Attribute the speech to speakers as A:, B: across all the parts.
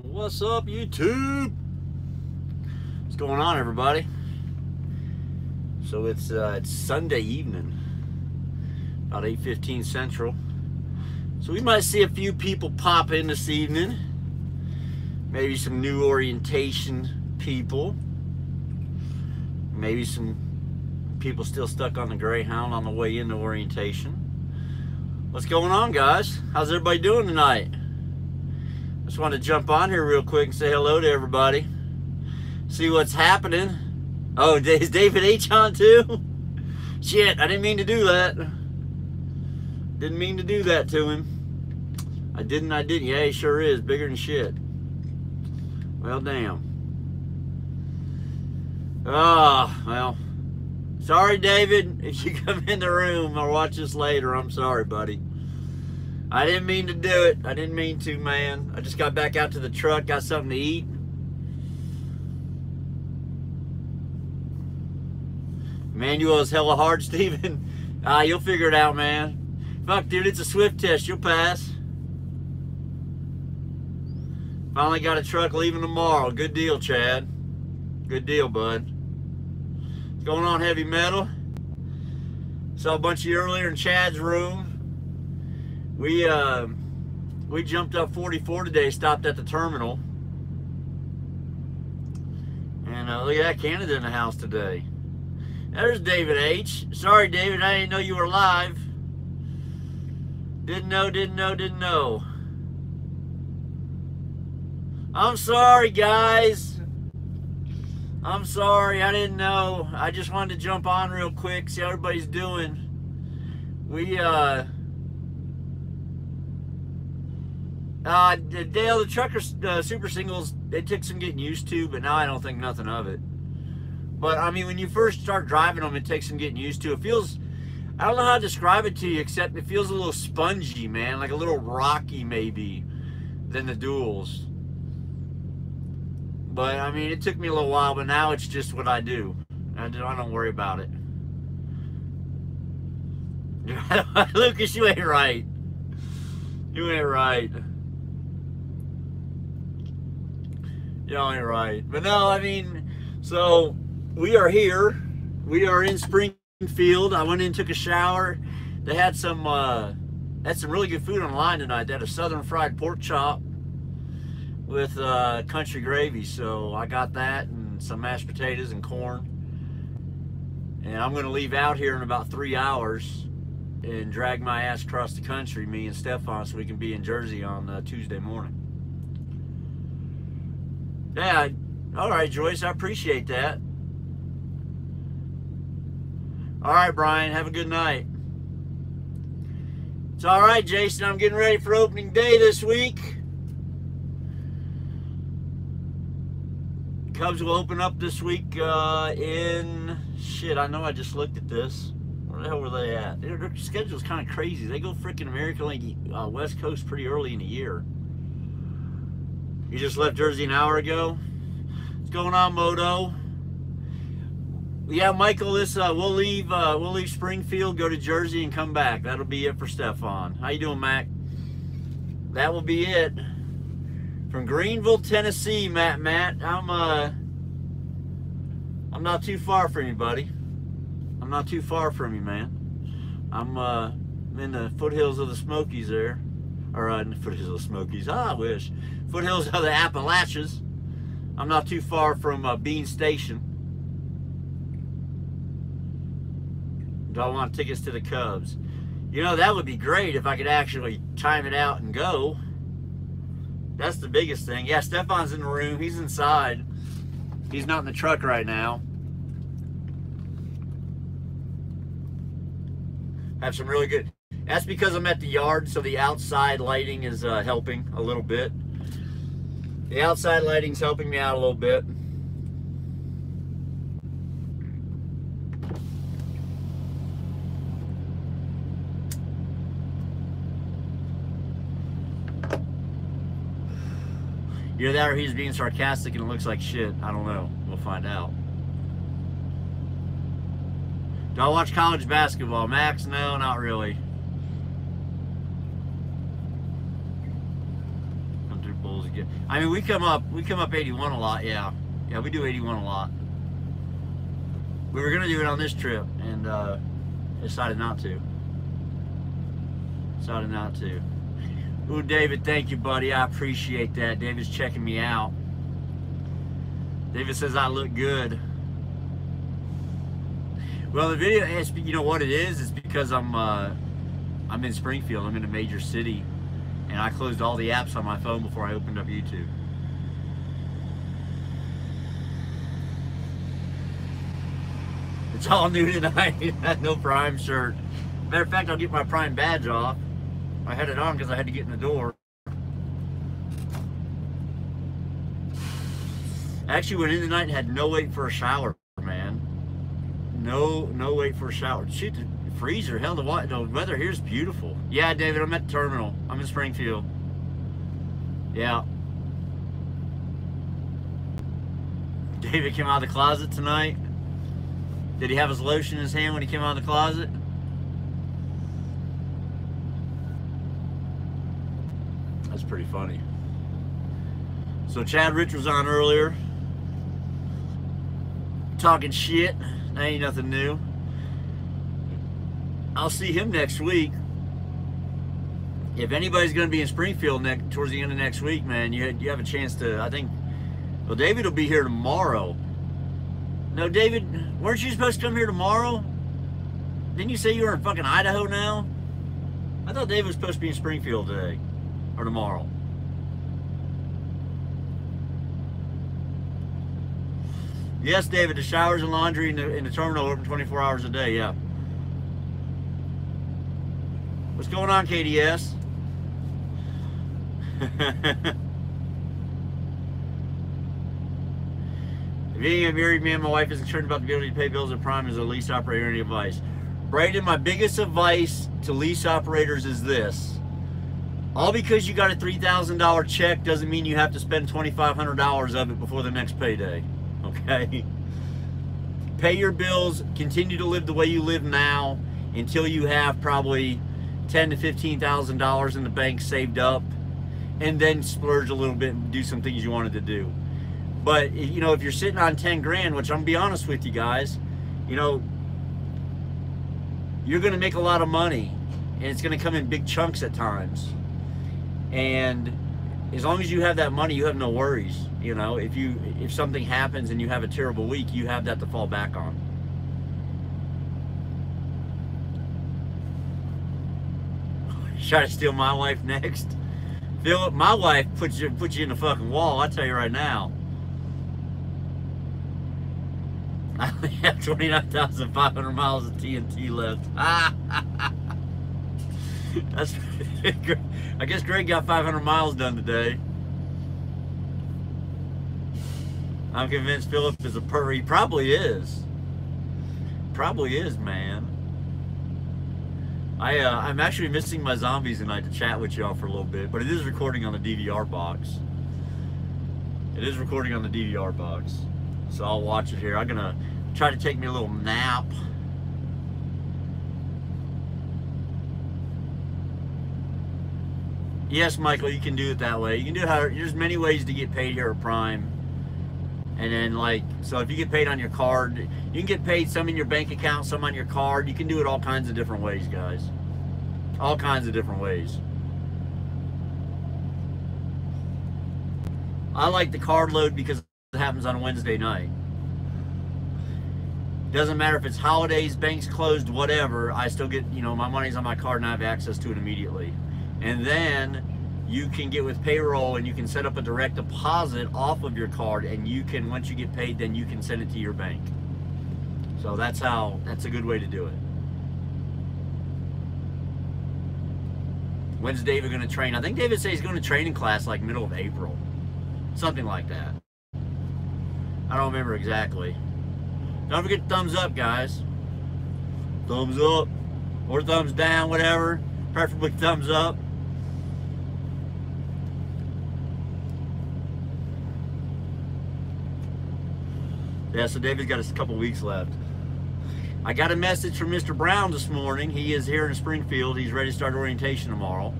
A: What's up, YouTube? What's going on, everybody? So it's Sunday evening, about 8:15 Central. So we might see a few people pop in this evening. Maybe some new orientation people. Maybe some people still stuck on the Greyhound on the way into orientation. What's going on, guys? How's everybody doing tonight? Just wanted to jump on here real quick and say hello to everybody. See what's happening. Oh, is David H on too? Shit, I didn't mean to do that. Didn't mean to do that to him. I didn't. Yeah, he sure is. Bigger than shit. Well, damn. Well. Sorry, David, if you come in the room or watch this later. I'm sorry, buddy. I didn't mean to do it. I didn't mean to, man. I just got back out to the truck, got something to eat. Manual is hella hard, Steven. You'll figure it out, man. Fuck, dude, it's a Swift test. You'll pass. Finally got a truck leaving tomorrow. Good deal, Chad. Good deal, bud. What's going on, heavy metal? Saw a bunch of you earlier in Chad's room. We jumped up 44 today, stopped at the terminal. And look at that, Canada in the house today. There's David H. Sorry, David, I didn't know you were live. Didn't know. I'm sorry, guys. I'm sorry, I didn't know. I just wanted to jump on real quick, see how everybody's doing. Dale, the trucker super singles, it took some getting used to, but now I don't think nothing of it. But I mean, when you first start driving them, it takes some getting used to. It feels, I don't know how to describe it to you, except it feels a little spongy, man, like a little rocky maybe than the duals. But I mean, it took me a little while, but now it's just what I do. I don't worry about it. Lucas, you ain't right. You ain't right. You ain't right. But no, I mean, so we are here. We are in Springfield. I went in and took a shower. They had some really good food online tonight. They had a southern fried pork chop with country gravy. So I got that and some mashed potatoes and corn. And I'm going to leave out here in about 3 hours and drag my ass across the country, me and Stefan, so we can be in Jersey on Tuesday morning. Yeah, all right, Joyce, I appreciate that. All right, Brian, have a good night. It's all right, Jason, I'm getting ready for opening day this week. Cubs will open up this week in, shit, I know I just looked at this. Where the hell were they at? Their schedule's kind of crazy. They go freaking American League West Coast pretty early in the year. You just left Jersey an hour ago. What's going on, Moto? Yeah, Michael. We'll leave Springfield, go to Jersey, and come back. That'll be it for Stefan. How you doing, Mac? That will be it. From Greenville, Tennessee, Matt. I'm not too far from you, buddy. I'm not too far from you, man. I'm in the foothills of the Smokies there. Or in the foothills of the Smokies. I wish. Foothills of the Appalachians. I'm not too far from Bean Station. Do I want tickets to the Cubs? You know, that would be great if I could actually time it out and go. That's the biggest thing. Yeah, Stefan's in the room. He's inside. He's not in the truck right now. Have some really good. That's because I'm at the yard, so the outside lighting is helping a little bit. The outside lighting's helping me out a little bit. Either that or he's being sarcastic and it looks like shit. I don't know. We'll find out. Do I watch college basketball? Max? No, not really. Springfield's good. I mean, we come up 81 a lot. Yeah, we do 81 a lot. We were gonna do it on this trip, and decided not to. Ooh, David, thank you, buddy. I appreciate that. David's checking me out. David says I look good. Well, the video is, you know what it is? It's because I'm in Springfield. I'm in a major city, and I closed all the apps on my phone before I opened up YouTube. It's all new tonight. No Prime shirt. Matter of fact, I'll get my Prime badge off. I had it on because I had to get in the door. I actually went in tonight and had no wait for a shower, man. No wait for a shower. Shit, the freezer, hell, the weather here's beautiful. Yeah, David, I'm at the terminal. I'm in Springfield. Yeah. David came out of the closet tonight. Did he have his lotion in his hand when he came out of the closet? That's pretty funny. So Chad Rich was on earlier, talking shit. That ain't nothing new. I'll see him next week. If anybody's going to be in Springfield towards the end of next week, man, you have a chance to, I think, well, David will be here tomorrow. No, David, weren't you supposed to come here tomorrow? Didn't you say you were in fucking Idaho now? I thought David was supposed to be in Springfield today. Or tomorrow. Yes, David, the showers and laundry in the terminal are open 24 hours a day, yeah. What's going on, KDS? If any of married me and my wife is concerned about the ability to pay bills at Prime as a lease operator, any advice? Brayden, my biggest advice to lease operators is this. All because you got a $3,000 check doesn't mean you have to spend $2,500 of it before the next payday, okay? Pay your bills, continue to live the way you live now until you have probably $10,000 to $15,000 in the bank saved up, and then splurge a little bit and do some things you wanted to do. But, you know, if you're sitting on 10 grand, which I'm gonna be honest with you guys, you know, you're gonna make a lot of money, and it's gonna come in big chunks at times. And as long as you have that money, you have no worries. You know, if something happens and you have a terrible week, you have that to fall back on. Try to steal my wife next. Philip, my wife puts you in the fucking wall, I tell you right now. I only have 29,500 miles of TNT left. That's great. I guess Greg got 500 miles done today. I'm convinced Philip is a he probably is. Probably is, man. I'm actually missing my zombies tonight to chat with y'all for a little bit, but it is recording on the DVR box. It is recording on the DVR box. So I'll watch it here. I'm gonna try to take me a little nap. Yes, Michael, you can do it that way. You can do it there's many ways to get paid here at Prime. And then, like, so if you get paid on your card, you can get paid some in your bank account, some on your card. You can do it all kinds of different ways, guys. All kinds of different ways. I like the card load because it happens on a Wednesday night. Doesn't matter if it's holidays, banks closed, whatever. I still get, you know, my money's on my card and I have access to it immediately. And then you can get with payroll and you can set up a direct deposit off of your card, and you can, once you get paid, then you can send it to your bank. So that's a good way to do it. When's David going to train? I think David says he's going to train in class like middle of April. Something like that. I don't remember exactly. Don't forget the thumbs up, guys. Thumbs up or thumbs down, whatever. Preferably thumbs up. Yeah, so David's got a couple weeks left. I got a message from Mr. Brown this morning. He is here in Springfield. He's ready to start orientation tomorrow.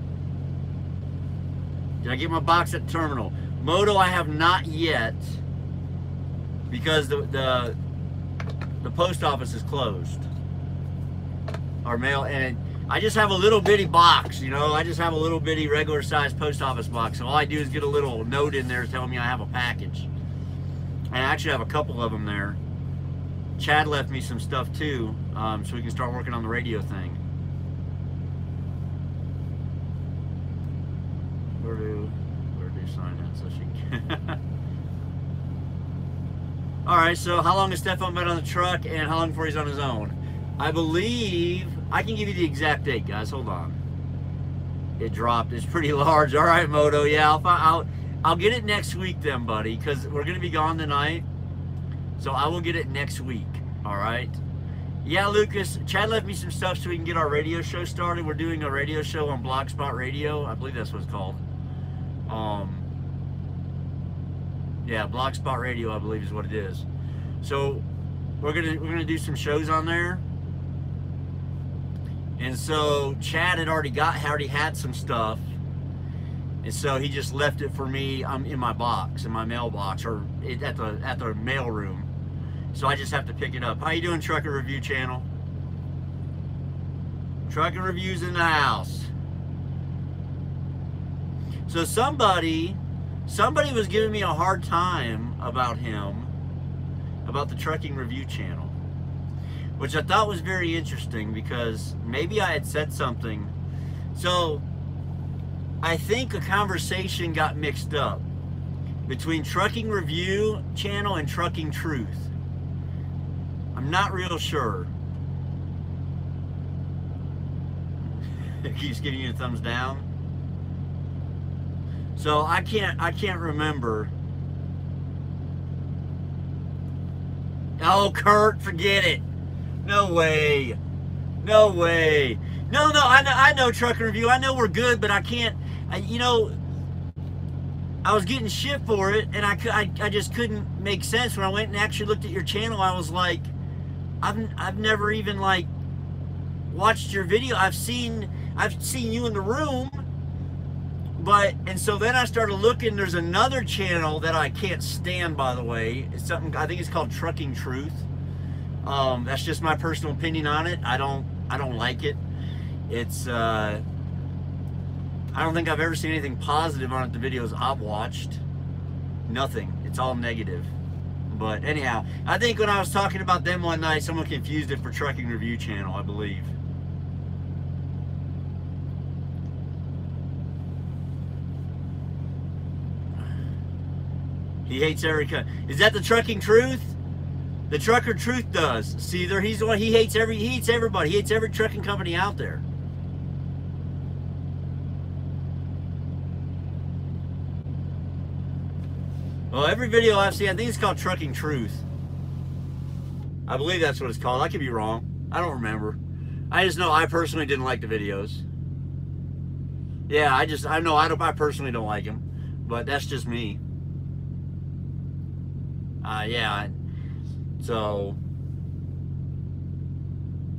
A: Did I get my box at the terminal? Moto, I have not yet, because the post office is closed. Our mail, and I just have a little bitty box, you know. I just have a little bitty regular sized post office box. So all I do is get a little note in there telling me I have a package. I actually have a couple of them there. Chad left me some stuff too, so we can start working on the radio thing. Where do sign that so she can. All right, so how long has Stefan been on the truck, and how long before he's on his own? I believe I can give you the exact date, guys. Hold on. It dropped. It's pretty large. All right, Moto. Yeah, I'll get it next week then, buddy, because we're gonna be gone tonight. So I will get it next week. All right. Yeah, Lucas. Chad left me some stuff so we can get our radio show started. We're doing a radio show on Blogspot Radio. I believe that's what it's called. Yeah, Blogspot Radio, I believe is what it is. So we're gonna do some shows on there. And so Chad had already had some stuff, and so he just left it for me. I'm in my box, in my mailbox, or at the mail room. So I just have to pick it up. How you doing, Trucker Review Channel? Trucker Reviews in the house. So somebody was giving me a hard time about him, about the Trucking Review Channel, which I thought was very interesting because maybe I had said something. So I think a conversation got mixed up between Trucking Review Channel and Trucking Truth. I'm not real sure. It keeps giving you a thumbs down. So I can't remember. Oh, Kurt, forget it. No way. No way. No, I know Trucker Review. I know we're good, but I can't. You know, I was getting shit for it, and I just couldn't make sense. When I went and actually looked at your channel, I was like, I've never even like watched your video. I've seen you in the room, and so then I started looking. There's another channel that I can't stand, by the way. It's something, I think it's called Trucking Truth. That's just my personal opinion on it. I don't like it. It's I don't think I've ever seen anything positive on it. The videos I've watched, nothing. It's all negative. But anyhow, I think when I was talking about them one night, someone confused it for Trucking Review Channel, I believe. He hates every cut. Is that the Trucking Truth? The Trucker Truth does. See, there he's the one. He hates everybody. He hates every trucking company out there. Well, every video I've seen, I think it's called Trucking Truth. I believe that's what it's called. I could be wrong. I don't remember. I just know I personally didn't like the videos. Yeah, I personally don't like them, but that's just me. Yeah. So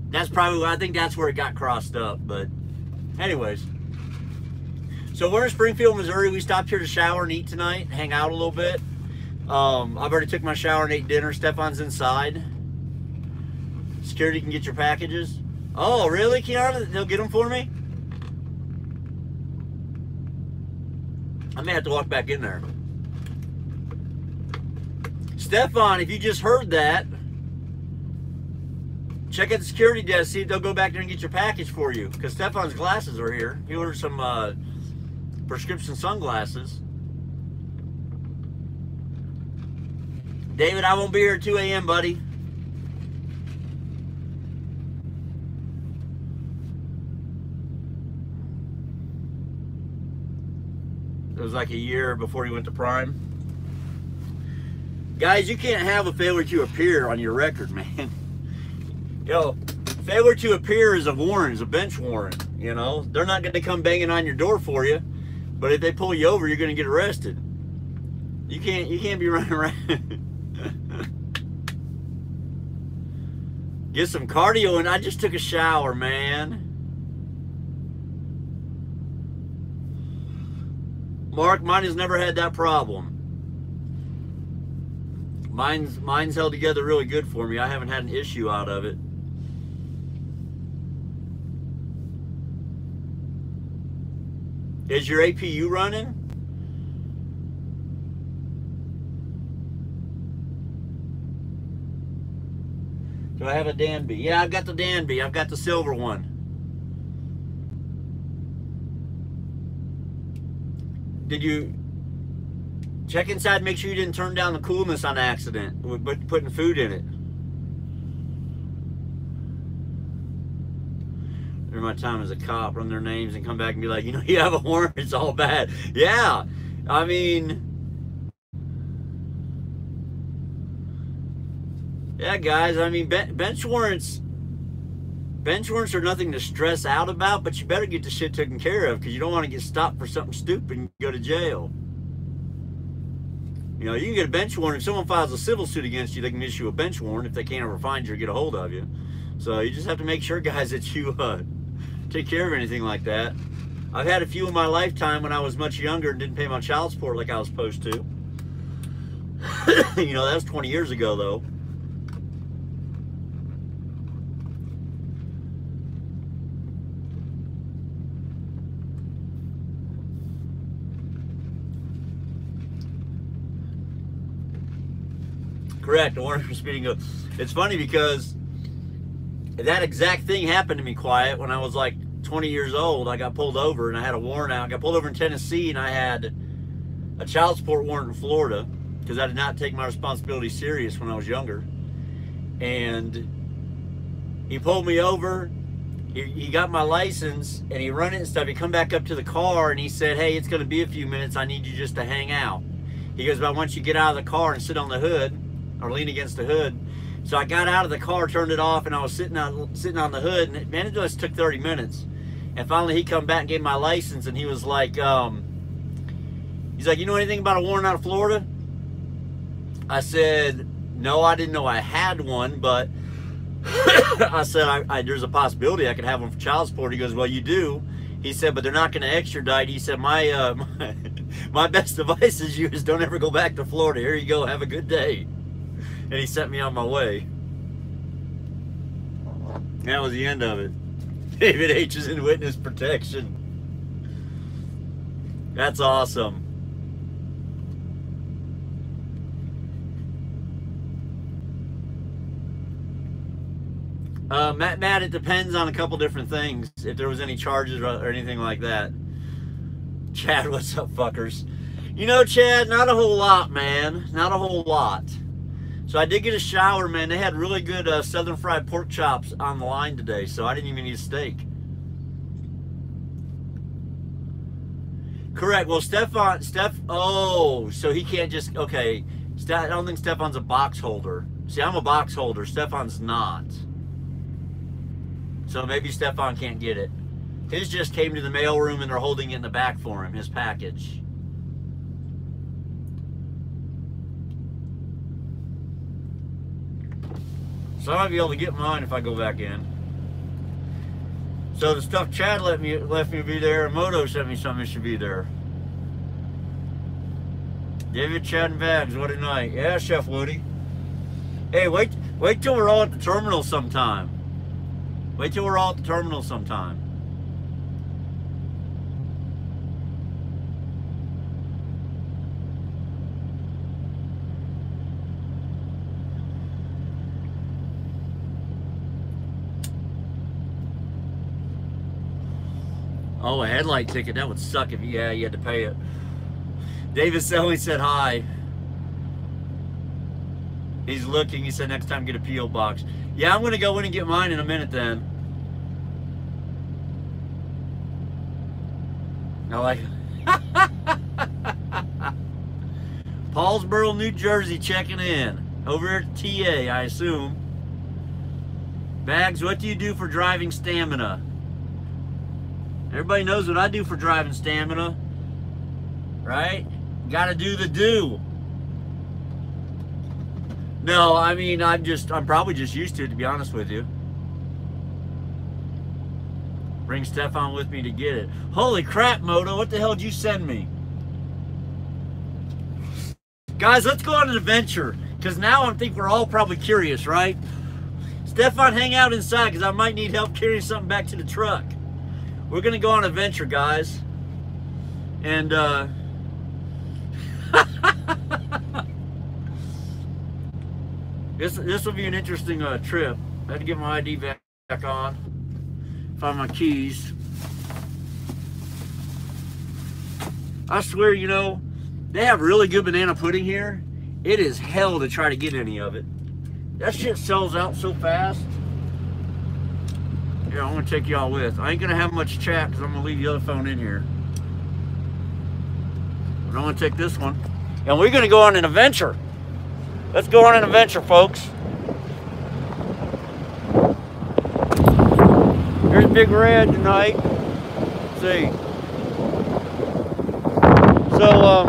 A: that's probably, I think that's where it got crossed up. But anyways, so we're in Springfield, Missouri. We stopped here to shower and eat tonight, hang out a little bit. I've already took my shower and ate dinner. Stefan's inside. Security can get your packages. Oh, really, Kiara? They'll get them for me? I may have to walk back in there. Stefan, if you just heard that, check out the security desk, see if they'll go back there and get your package for you. Because Stefan's glasses are here. He ordered some prescription sunglasses. David, I won't be here at 2 a.m., buddy. It was like a year before he went to Prime. Guys, you can't have a failure to appear on your record, man. You know, failure to appear is a warrant, is a bench warrant. You know, they're not going to come banging on your door for you, but if they pull you over, you're going to get arrested. You can't be running around. Get some cardio, and I just took a shower, man. Mark, mine has never had that problem. Mine's held together really good for me. I haven't had an issue out of it. Is your APU running? Do I have a Danby? Yeah, I've got the Danby. I've got the silver one. Did you check inside, make sure you didn't turn down the coolness on accident with putting food in it? During my time as a cop, run their names and come back and be like, you know, you have a horn, it's all bad. Yeah, I mean, yeah, guys, I mean, bench warrants are nothing to stress out about, but you better get the shit taken care of because you don't want to get stopped for something stupid and go to jail. You know, you can get a bench warrant. If someone files a civil suit against you, they can issue a bench warrant if they can't ever find you or get a hold of you. So you just have to make sure, guys, that you take care of anything like that. I've had a few in my lifetime when I was much younger and didn't pay my child support like I was supposed to. You know, that was 20 years ago, though. Correct, a warrant for speeding goes. It's funny because that exact thing happened to me, Quiet, when I was like 20 years old. I got pulled over and I had a warrant out. I got pulled over in Tennessee and I had a child support warrant in Florida because I did not take my responsibility serious when I was younger. And he pulled me over. He got my license and he run it and stuff. He come back up to the car and he said, hey, it's going to be a few minutes. I need you just to hang out. He goes, but once you get out of the car and sit on the hood or lean against the hood. So I got out of the car, turned it off, and I was sitting on the hood, and it just took 30 minutes. And finally he come back and gave my license, and he was like, he's like, you know anything about a warrant out of Florida? I said, no, I didn't know I had one, but I said, there's a possibility I could have one for child support. He goes, well, you do. He said, but they're not going to extradite. He said, my best advice is you don't ever go back to Florida. Here you go. Have a good day. And he sent me on my way. That was the end of it. David H. is in witness protection. That's awesome. Matt, it depends on a couple different things. If there was any charges or anything like that. Chad, what's up, fuckers? You know, Chad, not a whole lot, man. Not a whole lot. So I did get a shower, man. They had really good southern fried pork chops on the line today, so I didn't even need a steak. Correct. Well, oh, so he can't just, okay. I don't think Stefan's a box holder. See, I'm a box holder. Stefan's not. So maybe Stefan can't get it. His just came to the mail room and they're holding it in the back for him, his package. So I might be able to get mine if I go back in. So the stuff Chad left me be there, and Moto sent me something that should be there. David, Chad, and Bags, what a night. Yeah, Chef Woody. Hey, wait till we're all at the terminal sometime. Wait till we're all at the terminal sometime. Oh, a headlight ticket. That would suck if you had to pay it. David Selly said hi. He's looking. He said next time get a P.O. box. Yeah, I'm going to go in and get mine in a minute then. I like Paulsboro, New Jersey checking in. Over at TA, I assume. Bags, what do you do for driving stamina? Everybody knows what I do for driving stamina, right? Got to do the do. No, I mean, I'm probably just used to it, to be honest with you. Bring Stefan with me to get it. Holy crap, Moto, what the hell did you send me? Guys, let's go on an adventure, because now I think we're all probably curious, right? Stefan, hang out inside, because I might need help carrying something back to the truck. We're going to go on an adventure, guys. And, this will be an interesting trip. I had to get my ID back on. Find my keys. I swear, you know, they have really good banana pudding here. It is hell to try to get any of it. That shit sells out so fast. Yeah, I'm gonna take y'all with. I ain't gonna have much chat because I'm gonna leave the other phone in here. But I'm gonna take this one. And we're gonna go on an adventure. Let's go on an adventure, folks. Here's Big Red tonight. Let's see. So,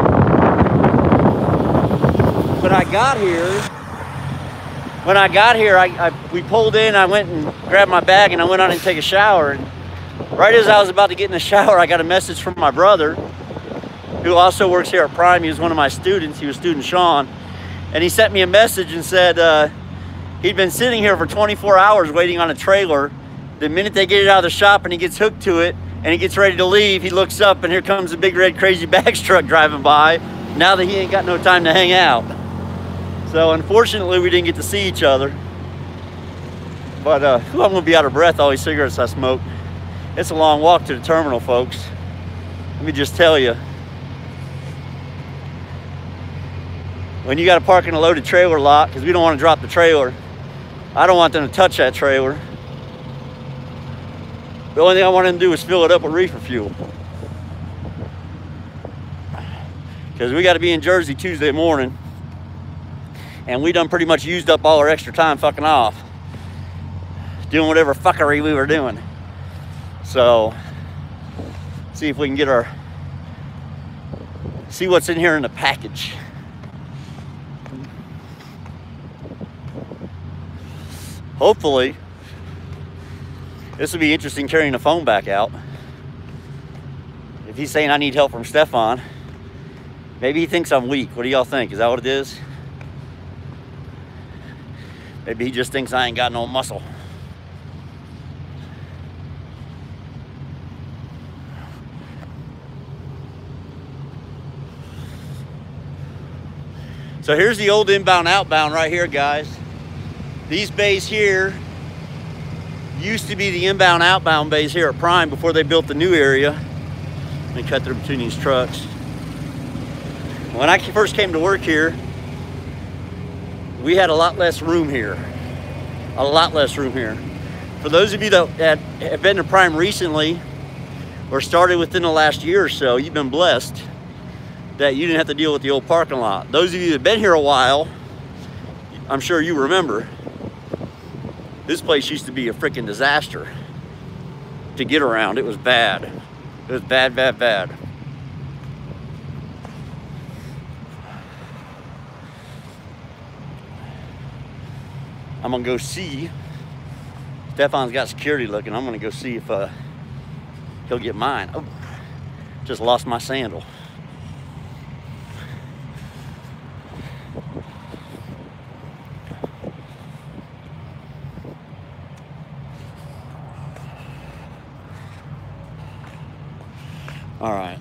A: when I got here, we pulled in, I went and grabbed my bag and I went on and take a shower. And right as I was about to get in the shower, I got a message from my brother, who also works here at Prime. He was one of my students. He was student Sean. And he sent me a message and said he'd been sitting here for 24 hours waiting on a trailer. The minute they get it out of the shop and he gets hooked to it and he gets ready to leave, he looks up and here comes a big red crazy bags truck driving by, now that he ain't got no time to hang out. So unfortunately we didn't get to see each other. But I'm gonna be out of breath, all these cigarettes I smoke. It's a long walk to the terminal, folks. Let me just tell you. When you gotta park in a loaded trailer lot, because we don't want to drop the trailer. I don't want them to touch that trailer. The only thing I want them to do is fill it up with reefer fuel. Because we gotta be in Jersey Tuesday morning. And we done pretty much used up all our extra time fucking off. Doing whatever fuckery we were doing. So, see if we can get see what's in here in the package. Hopefully, this will be interesting carrying the phone back out. If he's saying I need help from Stefan, maybe he thinks I'm weak. What do y'all think? Is that what it is? Maybe he just thinks I ain't got no muscle. So here's the old inbound outbound right here, guys. These bays here used to be the inbound outbound bays here at Prime before they built the new area. Let me cut through between these trucks. When I first came to work here, we had a lot less room here. A lot less room here. For those of you that have been to Prime recently or started within the last year or so, you've been blessed that you didn't have to deal with the old parking lot. Those of you that have been here a while, I'm sure you remember, this place used to be a freaking disaster to get around. It was bad. It was bad, bad, bad. I'm gonna go see. Stefan's got security looking. I'm gonna go see if he'll get mine. Oh, just lost my sandal. All right.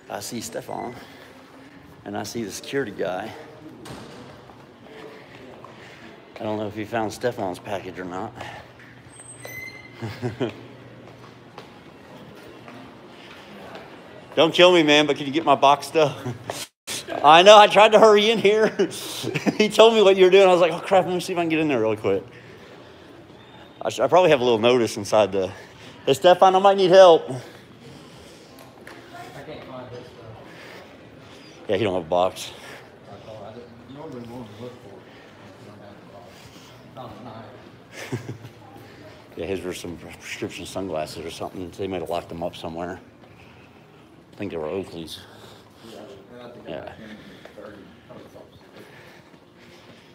A: I see Stefan, and I see the security guy. I don't know if he found Stefan's package or not. Don't kill me, man, but can you get my box stuff? I know, I tried to hurry in here. He told me what you were doing. I was like, oh crap, let me see if I can get in there really quick. I probably have a little notice inside the... Hey, Stefan, I might need help.
B: I can't find this stuff.
A: Yeah, he don't have a box.
B: I didn't normally want to look for it. I don't have a box. Found a knife.
A: Yeah, his were some prescription sunglasses or something. They might have locked them up somewhere. I think they were Oakley's. Yeah.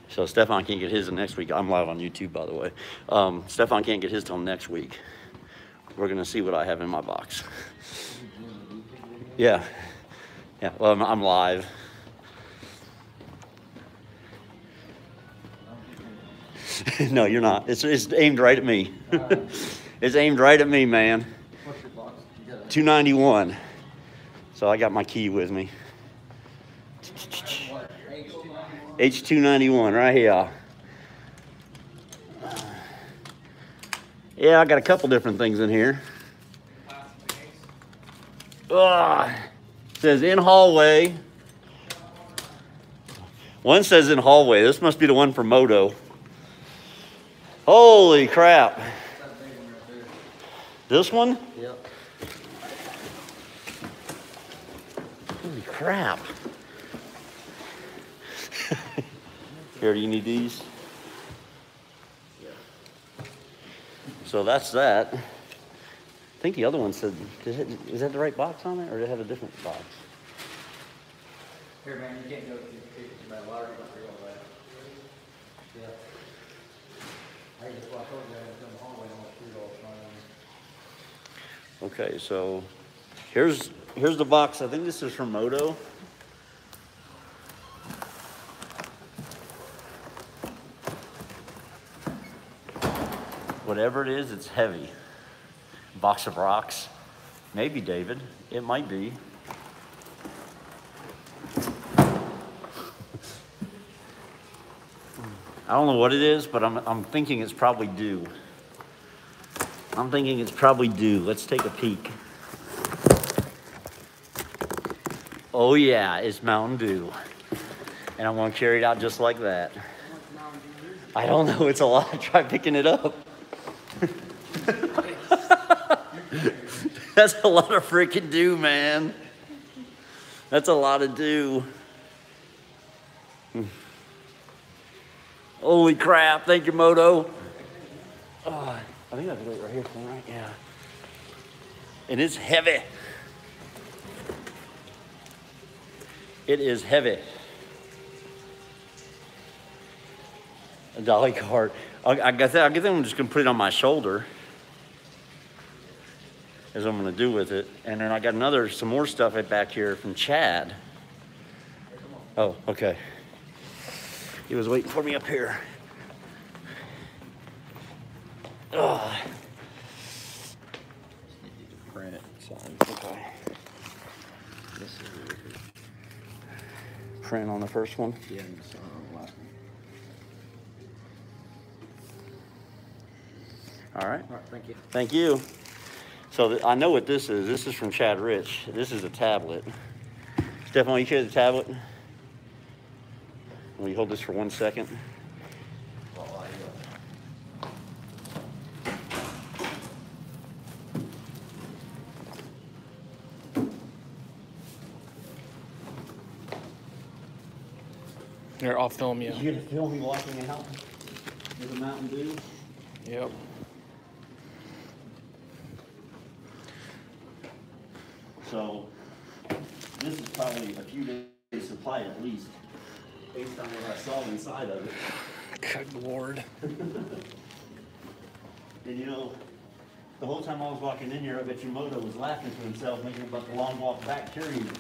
A: So Stefan can't get his next week. I'm live on YouTube, by the way. Stefan can't get his till next week. we're gonna see what I have in my box. Yeah, yeah. Well, I'm live. No, you're not. It's aimed right at me. It's aimed right at me, man.
B: What's your box? You got
A: 291. So I got my key with me.
B: what?
A: H291 right here. Yeah, I got a couple different things in here. It says in hallway. One says in hallway. This must be the one for Moto. Holy crap. This one?
B: Yep.
A: Holy crap. Here, do you need these? So that's that. I think the other one said, is that the right box on it, or did it have a different box?
B: Here, man, you can't go to my large material that. Yeah. I just walk over there and in the hallway and I'll shoot all the time.
A: Okay, so here's the box. I think this is from Moto. Whatever it is, it's heavy. Box of rocks. Maybe, David. It might be. I don't know what it is, but I'm thinking it's probably dew. I'm thinking it's probably dew. Let's take a peek. Oh yeah, it's Mountain Dew. And I'm gonna carry it out just like that. I don't know, it's a lot. Try picking it up. That's a lot of freaking dew, man. That's a lot of dew. Holy crap, thank you, Moto. I think I can do it right here, right? Yeah. And it's heavy. It is heavy. A dolly cart. I guess I'm just gonna put it on my shoulder. As I'm gonna do with it. And then I got some more stuff back here from Chad. Oh, okay. He was waiting for me up here. Oh.
B: Print it, sign.
A: Okay. Print on the first one.
B: Yeah, and sign on the last one.
A: All right.
B: All right, thank you.
A: Thank you. So I know what this is. This is from Chad Rich. This is a tablet. Stefan, you carry the tablet? Will you hold this for 1 second?
C: Here, I'll film you.
A: You gonna film me walking out with a Mountain Dew?
C: Yep.
A: So this is probably a few days supply at least, based on what I saw inside of it.
C: Good Lord.
A: And you know, the whole time I was walking in here, I bet your Moto was laughing to himself, making about the long walk back carrying it.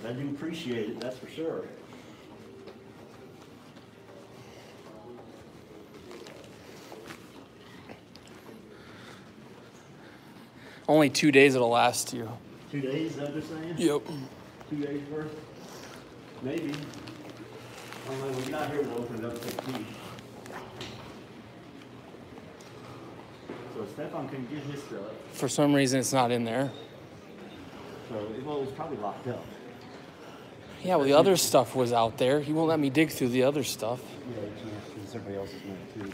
A: But I do appreciate it, that's for sure.
C: Only 2 days it'll last you.
A: 2 days, is that what they're saying?
C: Yep.
A: 2 days worth? Maybe. I don't know, when you're not here, we'll open it up to the key. So Stefan couldn't get his stuff.
C: For some reason, it's not in there.
A: So it was probably locked up.
C: Yeah, well, the other stuff was out there. He won't let me dig through the other stuff.
A: Yeah, you can't, because everybody else is doing it too.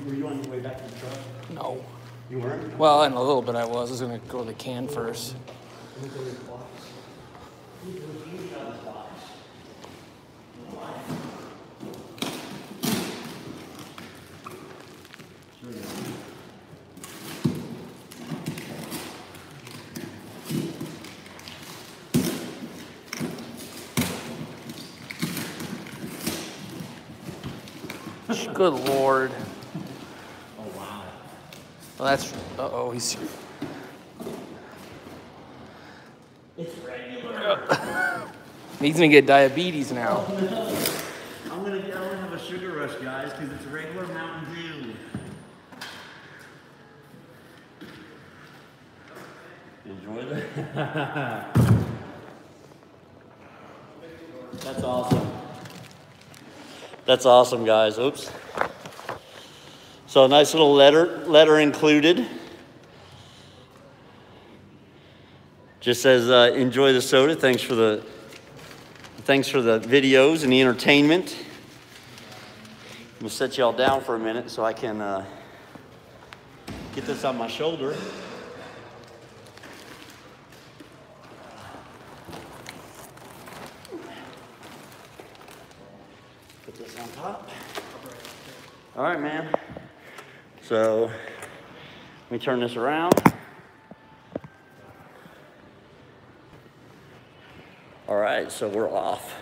A: Were you on your way back to the truck?
C: No.
A: You weren't?
C: Well, in a little bit I was. I was going to go to the can first.
A: Let me go to this box. Let me shut this box.
C: Good Lord.
A: Oh, wow.
C: Well, that's, uh-oh, he's,
A: It's regular.
C: he's gonna get diabetes now.
A: Oh, no. I'm gonna have a sugar rush, guys, because it's a regular Mountain Dew. Enjoy that. That's awesome. That's awesome, guys. Oops. So a nice little letter included. Just says, enjoy the soda. Thanks for the videos and the entertainment. I'm gonna set y'all down for a minute so I can get this on my shoulder. Put this on top. All right, man. So let me turn this around. All right, so we're off.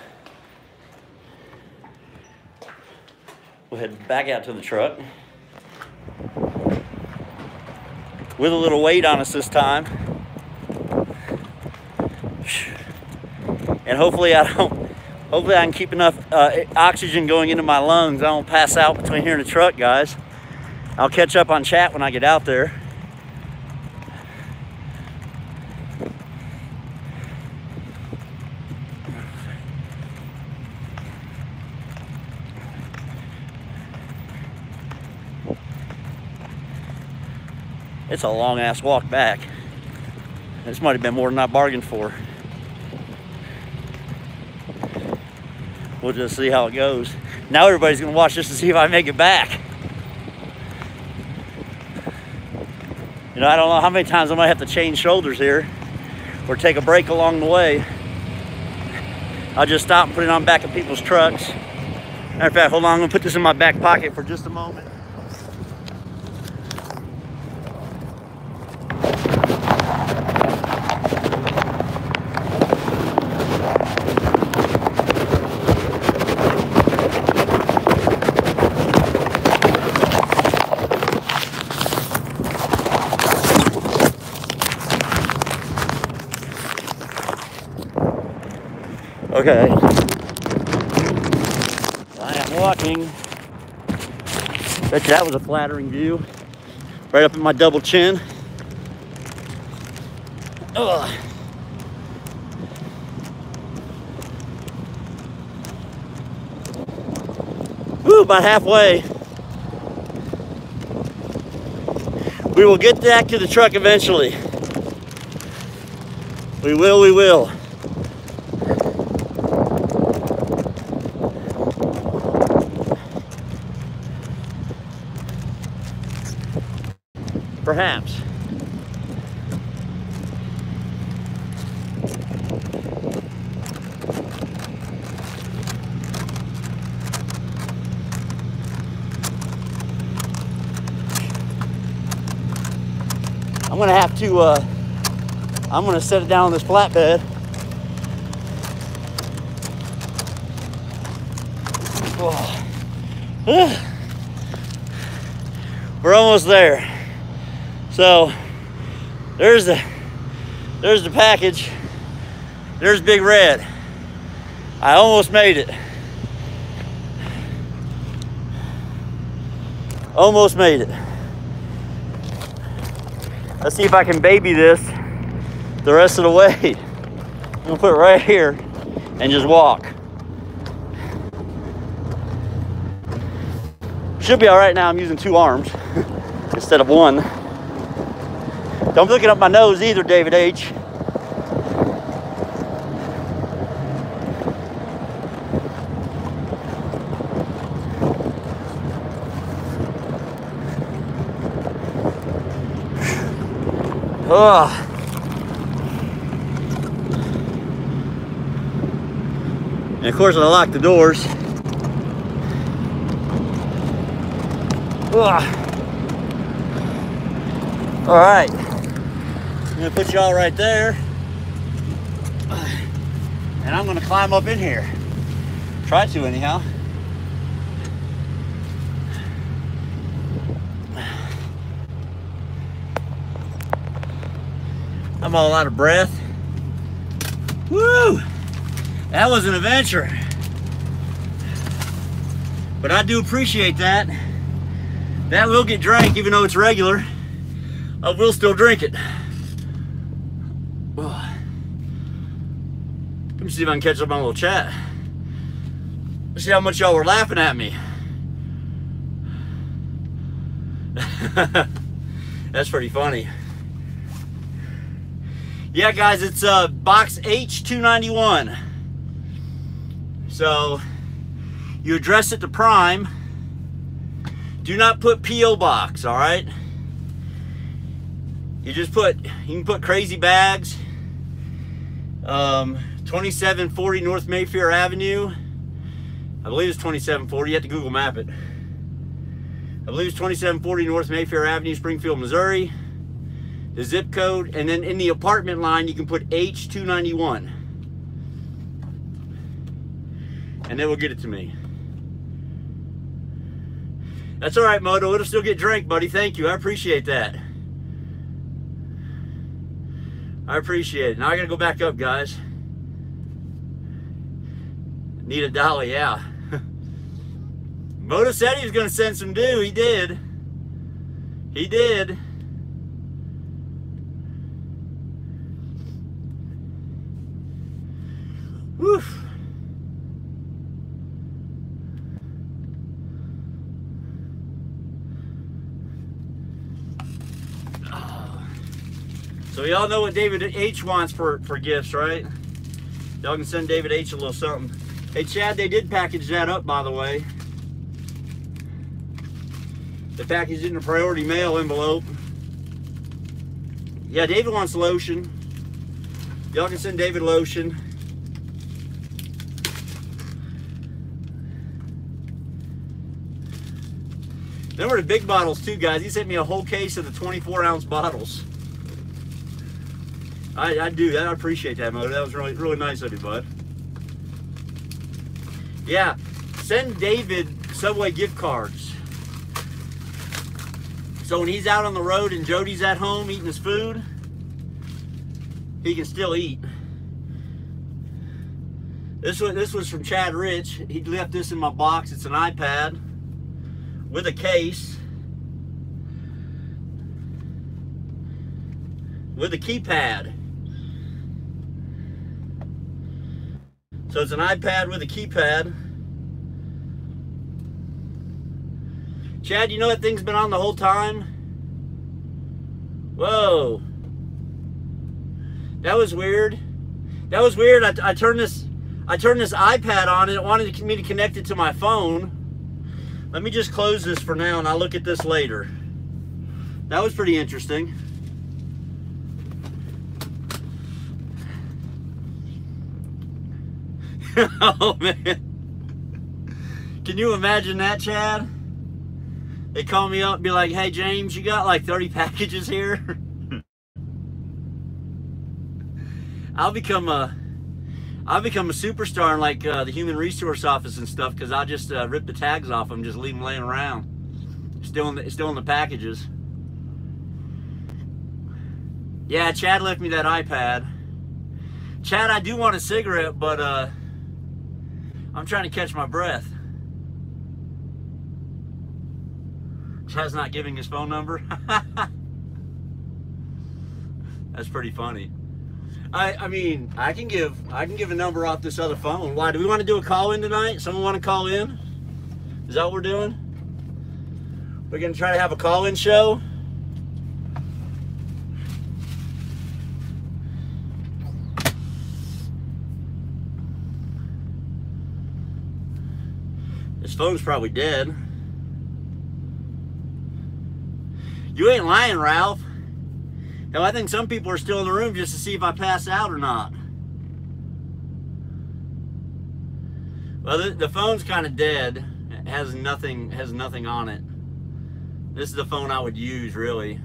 A: We'll head back out to the truck with a little weight on us this time. And hopefully I can keep enough oxygen going into my lungs. I don't pass out between here and the truck, guys. I'll catch up on chat when I get out there. It's a long ass walk back. This might have been more than I bargained for. We'll just see how it goes. Now everybody's gonna watch this to see if I make it back. You know, I don't know how many times I might have to change shoulders here or take a break along the way. I'll just stop and put it on back of people's trucks. Matter of fact, hold on, I'm gonna put this in my back pocket for just a moment. Okay, I am walking. Bet you that was a flattering view. Right up in my double chin. Ugh. Woo, about halfway. We will get back to the truck eventually. We will, we will. Perhaps. I'm gonna set it down on this flatbed. Oh. We're almost there. So there's the package. There's Big Red. I almost made it. Almost made it. Let's see if I can baby this the rest of the way. I'm gonna put it right here and just walk. Should be all right now. I'm using 2 arms instead of 1. Don't be looking up my nose either, David H. Ugh. And of course I locked the doors. Ugh. All right, I'm gonna put y'all right there. And I'm gonna climb up in here. Try to anyhow. I'm all out of breath. Woo! That was an adventure. But I do appreciate that. That will get drank, even though it's regular. I will still drink it. Let me see if I can catch up on a little chat. Let's see how much y'all were laughing at me. That's pretty funny. Yeah, guys, it's box H291. So you address it to Prime. Do not put P.O. Box, all right? You just put, you can put Crazy Bags, 2740 North Mayfair Avenue. I believe it's 2740. You have to Google map it. I believe it's 2740 North Mayfair Avenue, Springfield, Missouri. The zip code, and then in the apartment line you can put H291, and they will get it to me. That's all right, Moto. It'll still get drank, buddy. Thank you. I appreciate that. I appreciate it. Now I gotta go back up, guys. Need a dolly, yeah. Moto said he was gonna send some dew. He did. He did. Whew. So y'all know what David H wants for gifts, right? Y'all can send David H a little something. Hey Chad, they did package that up, by the way. They packaged it in a priority mail envelope. Yeah, David wants lotion. Y'all can send David lotion. Them were the big bottles too, guys. He sent me a whole case of the 24-ounce bottles. I do that. I appreciate that, Mo. That was really, really nice of you, bud. Yeah, send David Subway gift cards. So when he's out on the road and Jody's at home eating his food, he can still eat. This was from Chad Rich. He left this in my box. It's an iPad with a case, with a keypad. So it's an iPad with a keypad. Chad, you know that thing's been on the whole time? Whoa. That was weird. That was weird. I turned this iPad on and it wanted me to connect it to my phone. Let me just close this for now and I'll look at this later. That was pretty interesting. Oh man. Can you imagine that, Chad? They call me up and be like, hey James, you got like 30 packages here? I'll become a superstar in like the human resource office and stuff, because I'll just rip the tags off them, just leave them laying around. Still in the packages. Yeah, Chad left me that iPad. Chad, I do want a cigarette, but I'm trying to catch my breath. Chad's not giving his phone number. That's pretty funny. I mean, I can give a number off this other phone. Why, do we want to do a call-in tonight? Someone want to call in? Is that what we're doing? We're gonna try to have a call-in show? This phone's probably dead. You ain't lying, Ralph. Hell, I think some people are still in the room just to see if I pass out or not. Well, the phone's kind of dead. It has nothing on it. This is the phone I would use, really.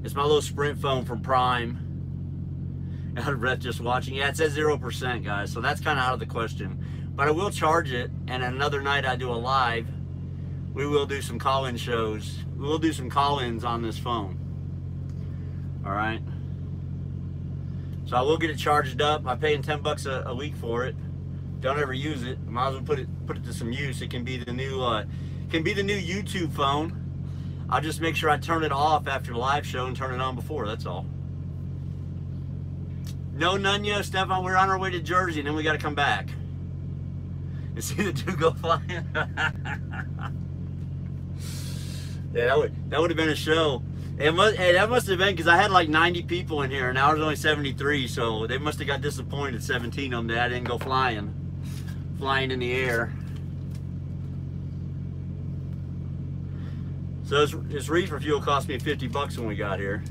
A: It's my little Sprint phone from Prime. Out of breath just watching. Yeah, it says 0%, guys, so that's kind of out of the question. But I will charge it, and another night I do a live, we will do some call-in shows. We will do some call-ins on this phone. All right. So I will get it charged up. I'm paying $10 a week for it. Don't ever use it. Might as well put it to some use. It can be the new YouTube phone. I'll just make sure I turn it off after the live show and turn it on before. That's all. No Nuno, Stefan. We're on our way to Jersey, and then we got to come back and see the two go flying. Yeah, that would have been a show. That must have been because I had like 90 people in here, and now there's only 73. So they must have got disappointed. 17 of them that I didn't go flying in the air. So this reefer fuel cost me $50 when we got here.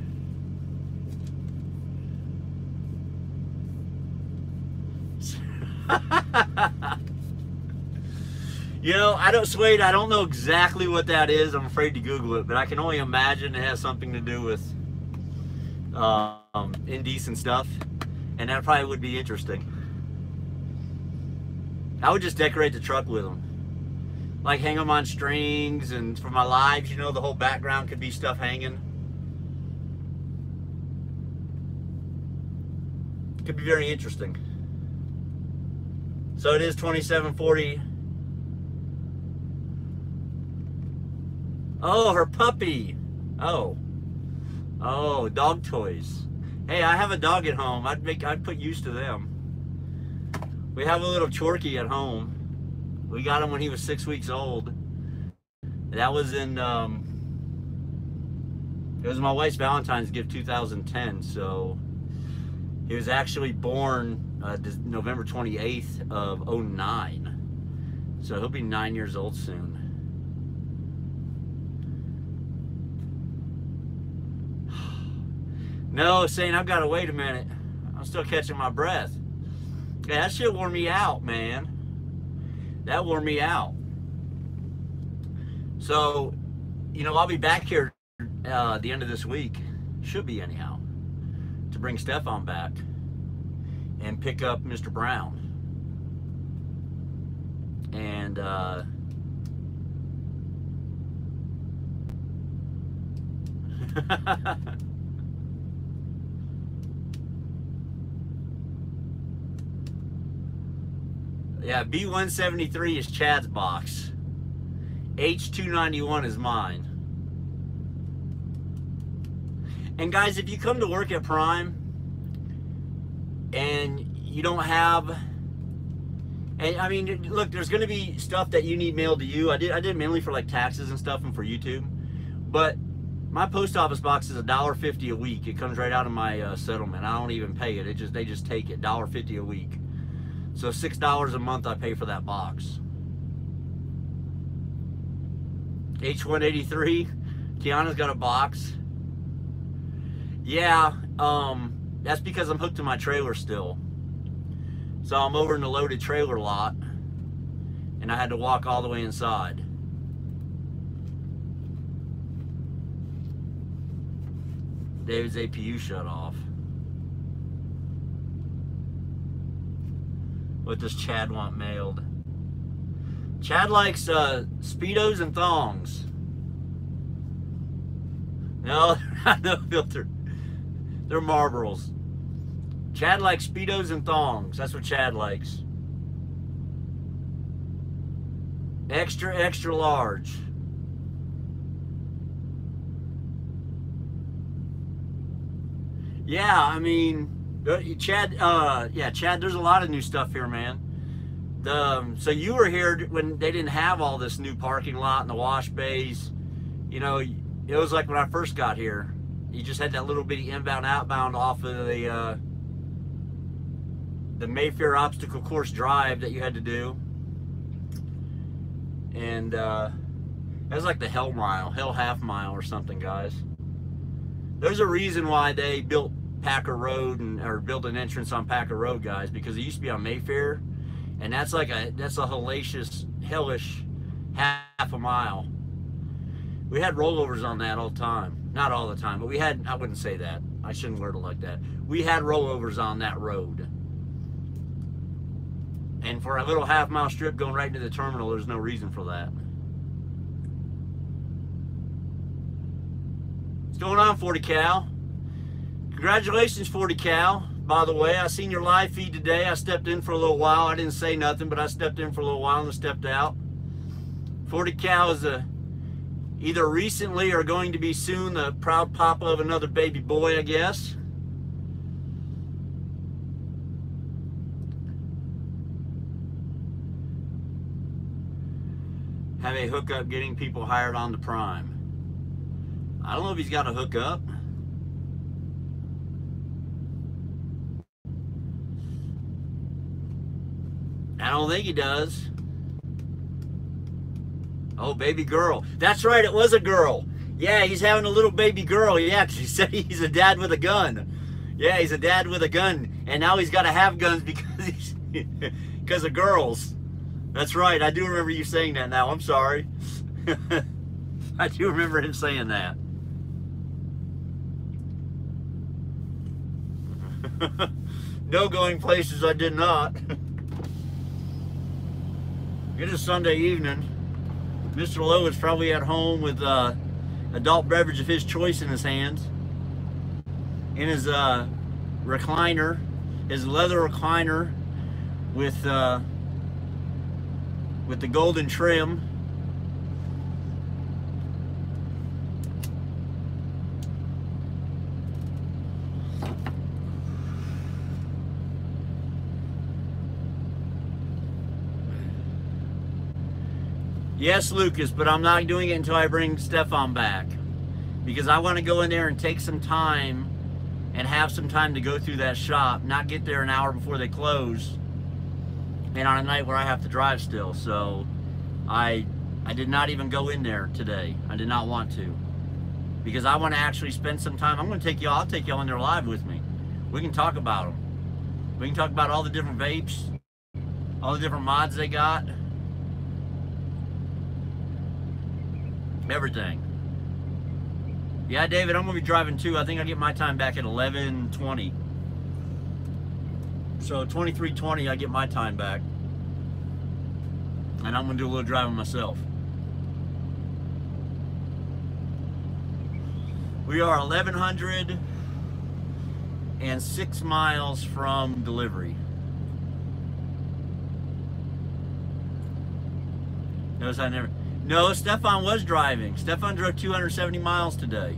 A: You know, I don't know exactly what that is. I'm afraid to Google it, but I can only imagine it has something to do with indecent stuff, and that probably would be interesting. I would just decorate the truck with them, like hang them on strings, and for my lives, you know, the whole background could be stuff hanging. Could be very interesting. So it is 2740. Oh, her puppy. Oh, dog toys. Hey, I have a dog at home. I'd put use to them. We have a little Chorky at home. We got him when he was 6 weeks old. That was in it was my wife's Valentine's gift 2010. So he was actually born November 28th of 09. So he'll be 9 years old soon. No, saying I've got to wait a minute. I'm still catching my breath. Yeah, that shit wore me out, man. That wore me out. So, you know, I'll be back here the end of this week. Should be anyhow. To bring Stefan back and pick up Mr. Brown. And yeah, B173 is Chad's box. H291 is mine. And guys, if you come to work at Prime and you don't have, and I mean, look, there's going to be stuff that you need mailed to you. I did mainly for like taxes and stuff and for YouTube. But my post office box is $1.50 a week. It comes right out of my settlement. I don't even pay it. They just take it. $1.50 a week. So $6 a month I pay for that box. H183, Kiana's got a box. Yeah, that's because I'm hooked to my trailer still. So I'm over in the loaded trailer lot, and I had to walk all the way inside. David's APU shut off. What does Chad want mailed? Chad likes Speedos and thongs. No, no filter. They're Marlboros. Chad likes Speedos and thongs. That's what Chad likes. Extra, extra large. Yeah, I mean, Chad, yeah, Chad, there's a lot of new stuff here, man. So you were here when they didn't have all this new parking lot and the wash bays. You know, it was like when I first got here. You just had that little bitty inbound, outbound off of the Mayfair obstacle course drive that you had to do. And that was like the hell half mile or something, guys. There's a reason why they built Packer Road or built an entrance on Packer Road, guys, because it used to be on Mayfair, and that's a hellish half a mile. We had rollovers on that all the time. Not all the time, but we had, I wouldn't say that. I shouldn't word it like that. We had rollovers on that road. And for a little half-mile strip going right into the terminal, there's no reason for that. What's going on, 40 Cal? Congratulations, 40 Cal. by the way. I seen your live feed today. I stepped in for a little while. I didn't say nothing, but I stepped in for a little while and stepped out. 40 Cal is either recently or going to be soon the proud papa of another baby boy, I guess. Have a hookup getting people hired on the Prime. I don't know if he's got a hookup. I don't think he does. Oh, baby girl. That's right, it was a girl. Yeah, he's having a little baby girl. Yeah, he said he's a dad with a gun. Yeah, he's a dad with a gun. And now he's got to have guns because of girls. That's right, I do remember you saying that now. I'm sorry. I do remember him saying that. No going places I did not. It is Sunday evening. Mr. Lowe is probably at home with adult beverage of his choice in his hands. In his recliner, his leather recliner with the golden trim. Yes, Lucas, but I'm not doing it until I bring Stefan back. Because I want to go in there and take some time and have some time to go through that shop, not get there an hour before they close, and on a night where I have to drive still. So I did not even go in there today. I did not want to. Because I want to actually spend some time. I'm going to take y'all, I'll take y'all in there live with me. We can talk about them. We can talk about all the different vapes, all the different mods they got. Everything. Yeah, David, I'm going to be driving too. I think I get my time back at 11:20. So 23:20, I get my time back. And I'm going to do a little driving myself. We are 1,106 miles from delivery. Notice I never... No, Stefan was driving. Stefan drove 270 miles today.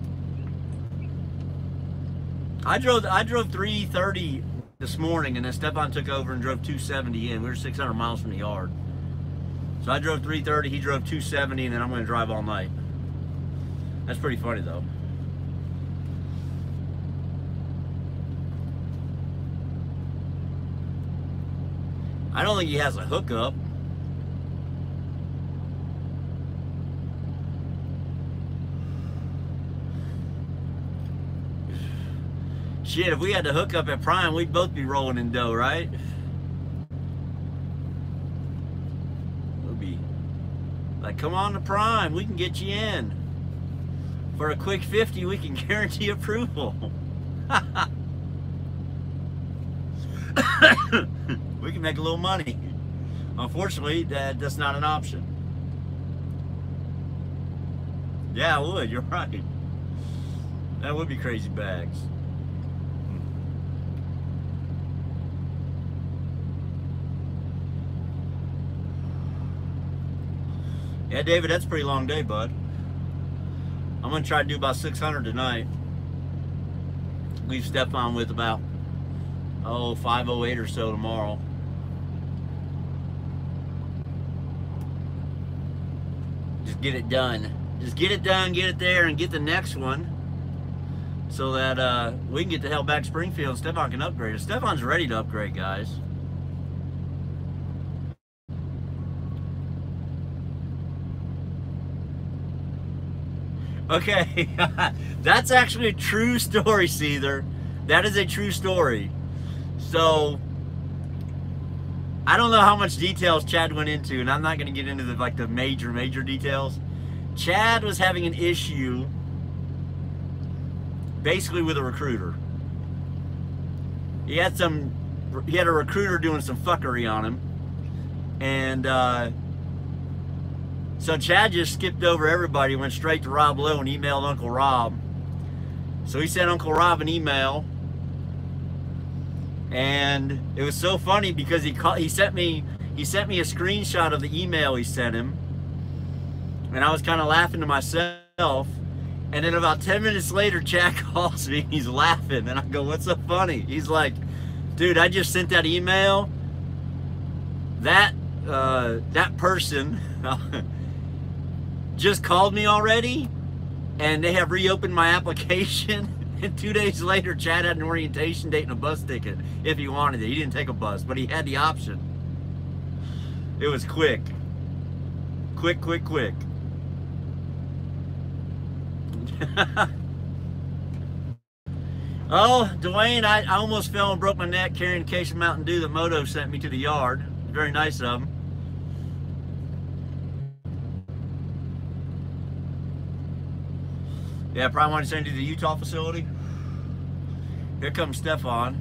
A: I drove 330 this morning, and then Stefan took over and drove 270 in. We were 600 miles from the yard. So I drove 330, he drove 270, and then I'm going to drive all night. That's pretty funny, though. I don't think he has a hookup. Shit, if we had to hook up at Prime, we'd both be rolling in dough, right? We'll be like, come on to Prime, we can get you in. For a quick 50, we can guarantee approval. We can make a little money. Unfortunately, that's not an option. Yeah, I would, you're right. That would be crazy bags. Yeah, David, that's a pretty long day, bud. I'm going to try to do about 600 tonight. Leave Stefan with about, 508 or so tomorrow. Just get it done. Just get it done, get it there, and get the next one so that we can get the hell back to Springfield and Stefan can upgrade it. Stefan's ready to upgrade, guys. Okay, that's actually a true story, Seether. That is a true story. So, I don't know how much details Chad went into, and I'm not going to get into the major details. Chad was having an issue, basically with a recruiter. He had a recruiter doing some fuckery on him, and so Chad just skipped over everybody, went straight to Rob Lowe and emailed Uncle Rob. So he sent Uncle Rob an email And it was so funny because he sent me a screenshot of the email he sent him, and I was kind of laughing to myself. And then about 10 minutes later, Chad calls me. He's laughing, and I go, "What's so funny?" He's like, "Dude, I just sent that email. That person just called me already, and they have reopened my application." And 2 days later, Chad had an orientation date and a bus ticket if he wanted it. He didn't take a bus, but he had the option. It was quick. Quick. Oh, Dwayne, I almost fell and broke my neck carrying a case of Mountain Dew that Moto sent me to the yard. Very nice of him. Yeah, probably want to send you to the Utah facility. Here comes Stefan.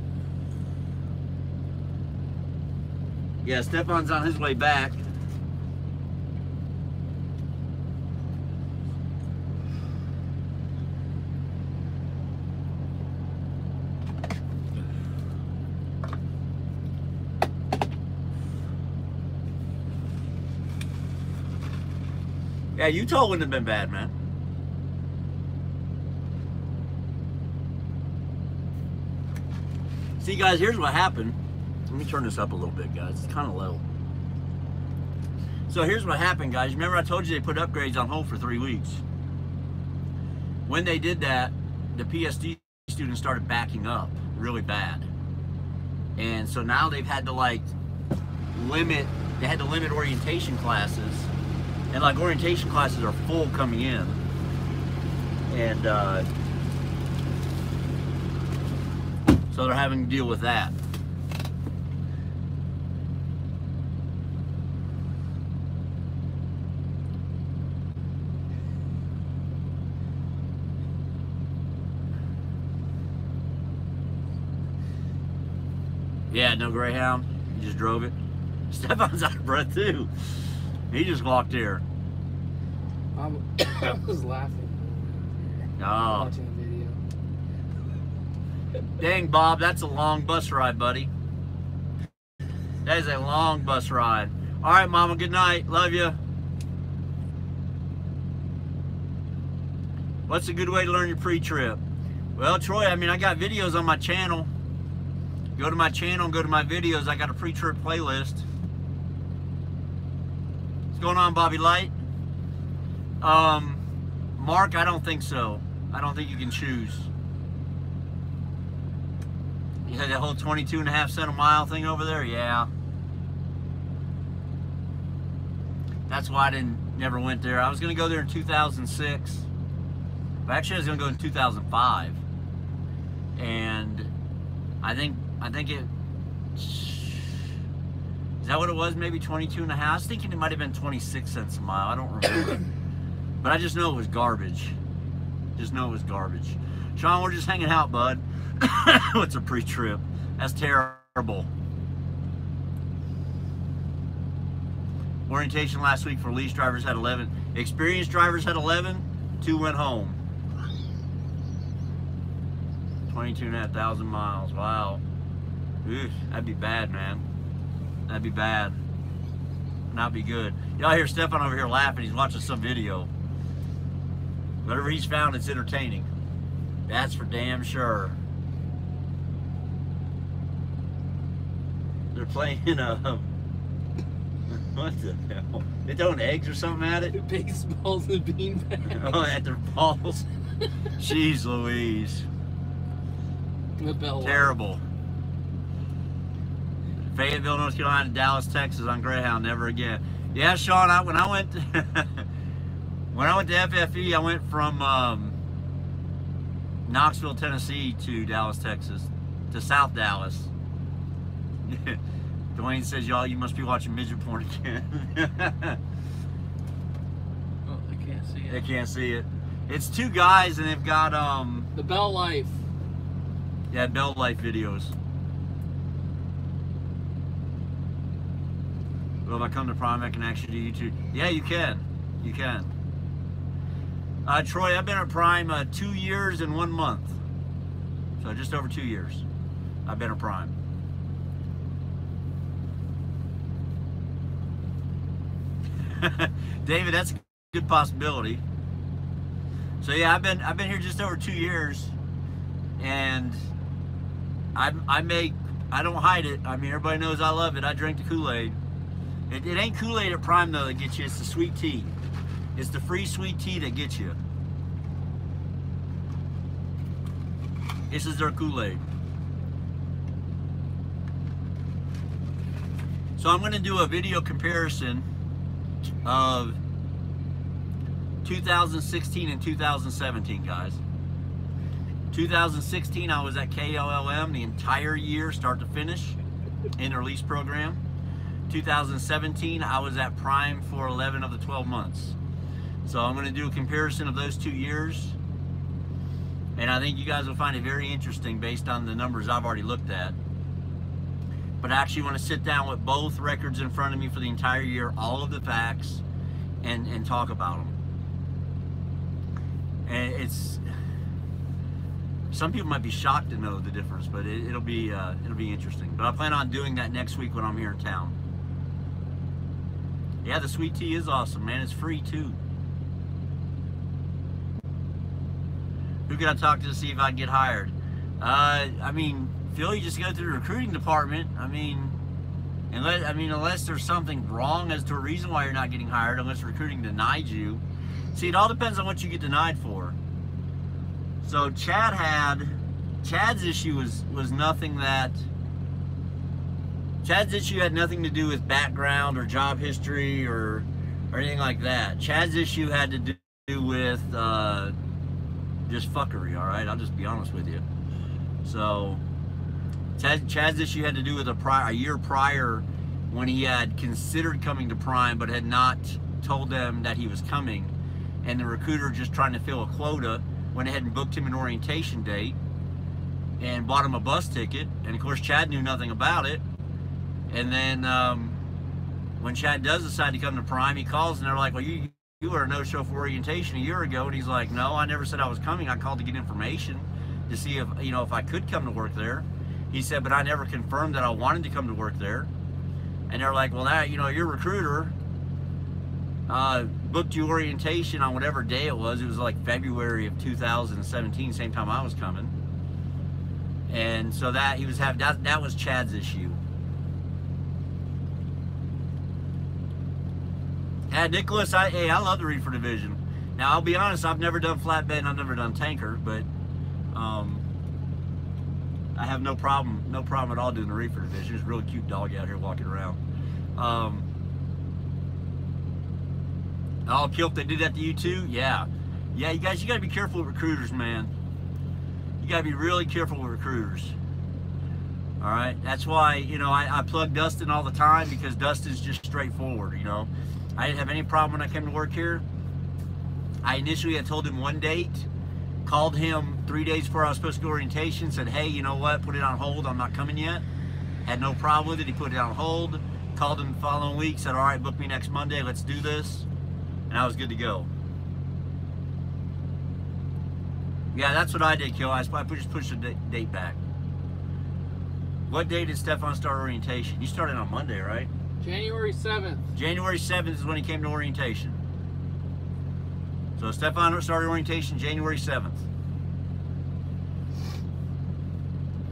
A: Yeah, Stefan's on his way back. Yeah, Utah wouldn't have been bad, man. See, guys, here's what happened. Let me turn this up a little bit, guys. It's kind of low. So here's what happened, guys. Remember I told you they put upgrades on hold for 3 weeks. When they did that, the PSD students started backing up really bad. And so now they've had to limit orientation classes. And orientation classes are full coming in. And so they're having to deal with that. Yeah, no Greyhound. You just drove it. Stefan's out of breath too. He just walked here.
C: I was laughing.
A: Oh.
C: Watching the video.
A: Dang, Bob, that's a long bus ride, buddy. That is a long bus ride. All right, Mama, good night. Love you. What's a good way to learn your pre-trip? Well, Troy, I mean, I got videos on my channel. Go to my channel and go to my videos. I got a pre-trip playlist. What's going on, Bobby Light? Mark, I don't think so. I don't think you can choose. You had that whole 22.5 cent a mile thing over there? Yeah. That's why I never went there. I was going to go there in 2006. But actually, I was going to go in 2005. And I think it... Is that what it was? Maybe 22.5? I was thinking it might have been 26 cents a mile. I don't remember. But I just know it was garbage. Just know it was garbage. Sean, we're just hanging out, bud. What's a pre-trip? That's terrible. Orientation last week for lease drivers had 11. Experienced drivers had 11. 2 went home. 22,500 miles. Wow. Oof, that'd be bad, man. That'd be bad. Not be good. Y'all hear Stefan over here laughing. He's watching some video. Whatever he's found, it's entertaining. That's for damn sure. They're playing what the hell? They throwing eggs or something at it?
C: Baseballs and beanbags.
A: Oh, at their balls. Jeez Louise.
C: The bell.
A: Terrible. Fayetteville, North Carolina, Dallas, Texas on Greyhound, never again. Yeah, Sean, when I went to FFE, I went from Knoxville, Tennessee to Dallas, Texas, to South Dallas. Dwayne says, y'all, you must be watching midget porn again.
C: Oh, they can't see it.
A: They can't see it. It's 2 guys, and they've got
C: The Bell Life.
A: Yeah, Bell Life videos. Well, if I come to Prime, I can actually do YouTube. Yeah, you can. You can. Troy, I've been at Prime 2 years and 1 month. So just over 2 years. I've been at Prime. David, that's a good possibility. So yeah, I've been here just over 2 years, and I don't hide it. I mean, everybody knows I love it. I drink the Kool-Aid. It ain't Kool-Aid at Prime though that gets you. It's the sweet tea. It's the free sweet tea that gets you. This is their Kool-Aid. So I'm going to do a video comparison of 2016 and 2017, guys. 2016, I was at KLLM the entire year, start to finish, in their lease program. 2017, I was at Prime for 11 of the 12 months. So I'm going to do a comparison of those 2 years. And I think you guys will find it very interesting based on the numbers I've already looked at. But I actually want to sit down with both records in front of me for the entire year, all of the facts, and talk about them. And it's, some people might be shocked to know the difference, but it'll be interesting. But I plan on doing that next week when I'm here in town. Yeah, the sweet tea is awesome, man. It's free too. Who can I talk to see if I can get hired? I mean, Phil, you just go through the recruiting department. I mean, unless there's something wrong as to a reason why you're not getting hired, unless recruiting denied you. See, it all depends on what you get denied for. So Chad's issue was nothing that, Chad's issue had nothing to do with background or job history or anything like that. Chad's issue had to do with just fuckery, all right? I'll just be honest with you. So Chad's issue had to do with a year prior when he had considered coming to Prime but had not told them that he was coming, and the recruiter just trying to fill a quota went ahead and booked him an orientation date and bought him a bus ticket, and of course Chad knew nothing about it. And then when Chad does decide to come to Prime, he calls and they're like, well, you were a no-show for orientation a year ago. And he's like, no, I never said I was coming. I called to get information to see if, you know, if I could come to work there. He said, but I never confirmed that I wanted to come to work there. And they're like, well, that, you know, your recruiter booked you orientation on whatever day it was. It was like February of 2017, same time I was coming. And so that he was having, that was Chad's issue. Yeah, Nicholas, hey, I love the reefer division. Now, I'll be honest, I've never done flatbed and I've never done tanker, but I have no problem at all doing the reefer division. There's a really cute dog out here walking around. Oh, Kilp, they did that to you too? Yeah. Yeah, you guys, you gotta be careful with recruiters, man. You gotta be really careful with recruiters. All right, that's why, you know, I plug Dustin all the time, because Dustin's just straightforward, you know. I didn't have any problem when I came to work here. I initially had told him one date, called him 3 days before I was supposed to go orientation, said, hey, you know what, put it on hold, I'm not coming yet. Had no problem with it, he put it on hold. Called him the following week, said, all right, book me next Monday, let's do this. And I was good to go. Yeah, that's what I did, Kill. I just pushed the date back. What day did Stefan start orientation? You started on Monday, right?
C: January 7th.
A: January 7th is when he came to orientation. So Stefan started orientation January 7th.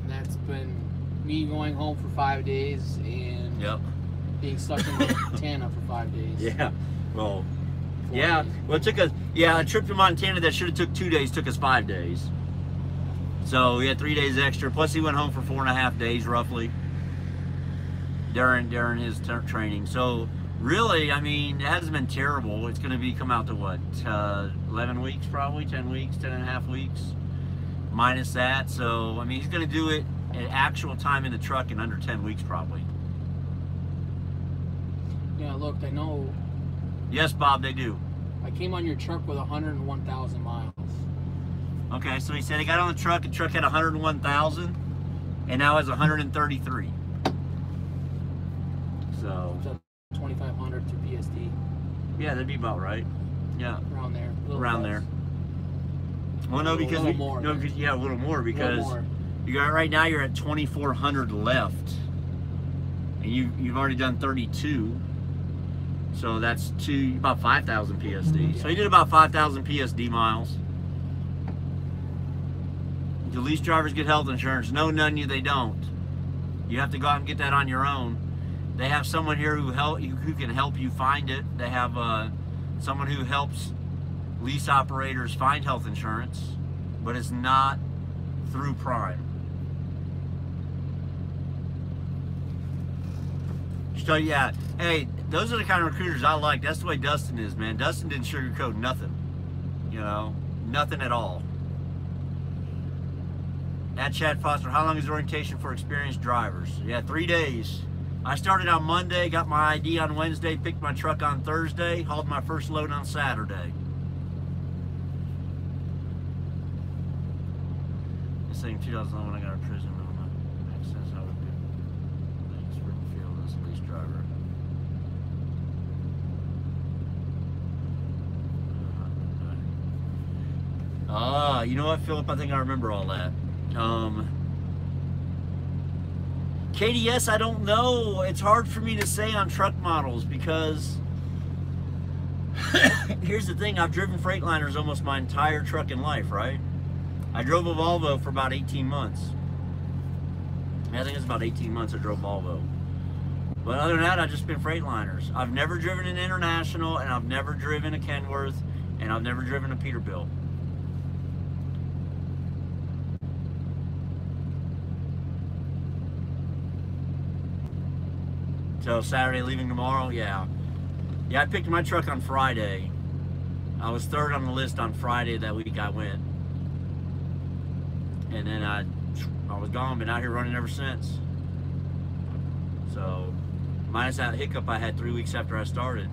C: And that's been me going home for 5 days and being stuck in Montana for 5 days.
A: Yeah. Well, yeah. Well, it took us, a trip to Montana that should have took 2 days took us 5 days. So we had 3 days extra. Plus he went home for 4.5 days roughly during his training. So really, I mean, it hasn't been terrible. It's going to come out to what, 11 weeks probably, 10 weeks, 10.5 weeks, minus that. So I mean, he's going to do it at actual time in the truck in under 10 weeks probably.
C: Yeah, look, I know.
A: Yes, Bob, they do.
C: I came on your truck with 101,000 miles.
A: Okay, so he said he got on the truck had 101,000, and now has 133. So
C: 2,500 to PSD.
A: Yeah, that'd be about right. Yeah,
C: around there.
A: Around there. Well, no, because a little more because you got right now you're at 2,400 left, and you've already done 32. So that's about 5,000 PSD. So he did about 5,000 PSD miles. Do lease drivers get health insurance? No, none of you, they don't. You have to go out and get that on your own. They have someone here who can help you find it. They have someone who helps lease operators find health insurance, but it's not through Prime. So yeah, hey, those are the kind of recruiters I like. That's the way Dustin is, man. Dustin didn't sugarcoat nothing. You know, nothing at all. At Chad Foster, how long is orientation for experienced drivers? Yeah, 3 days. I started on Monday, got my ID on Wednesday, picked my truck on Thursday, hauled my first load on Saturday. This thing 2011 when I got out of prison. Makes sense how it did. Thanks, Springfield as a lease driver. You know what, Philip? I think I remember all that. KDS, I don't know. It's hard for me to say on truck models because here's the thing. I've driven Freightliners almost my entire trucking life, right? I drove a Volvo for about 18 months. I think it's about 18 months I drove Volvo. But other than that, I've just been Freightliners. I've never driven an International, and I've never driven a Kenworth, and I've never driven a Peterbilt. So Saturday, leaving tomorrow, yeah. Yeah, I picked my truck on Friday. I was third on the list on Friday that week I went. And then I was gone, been out here running ever since. So, minus that hiccup I had 3 weeks after I started.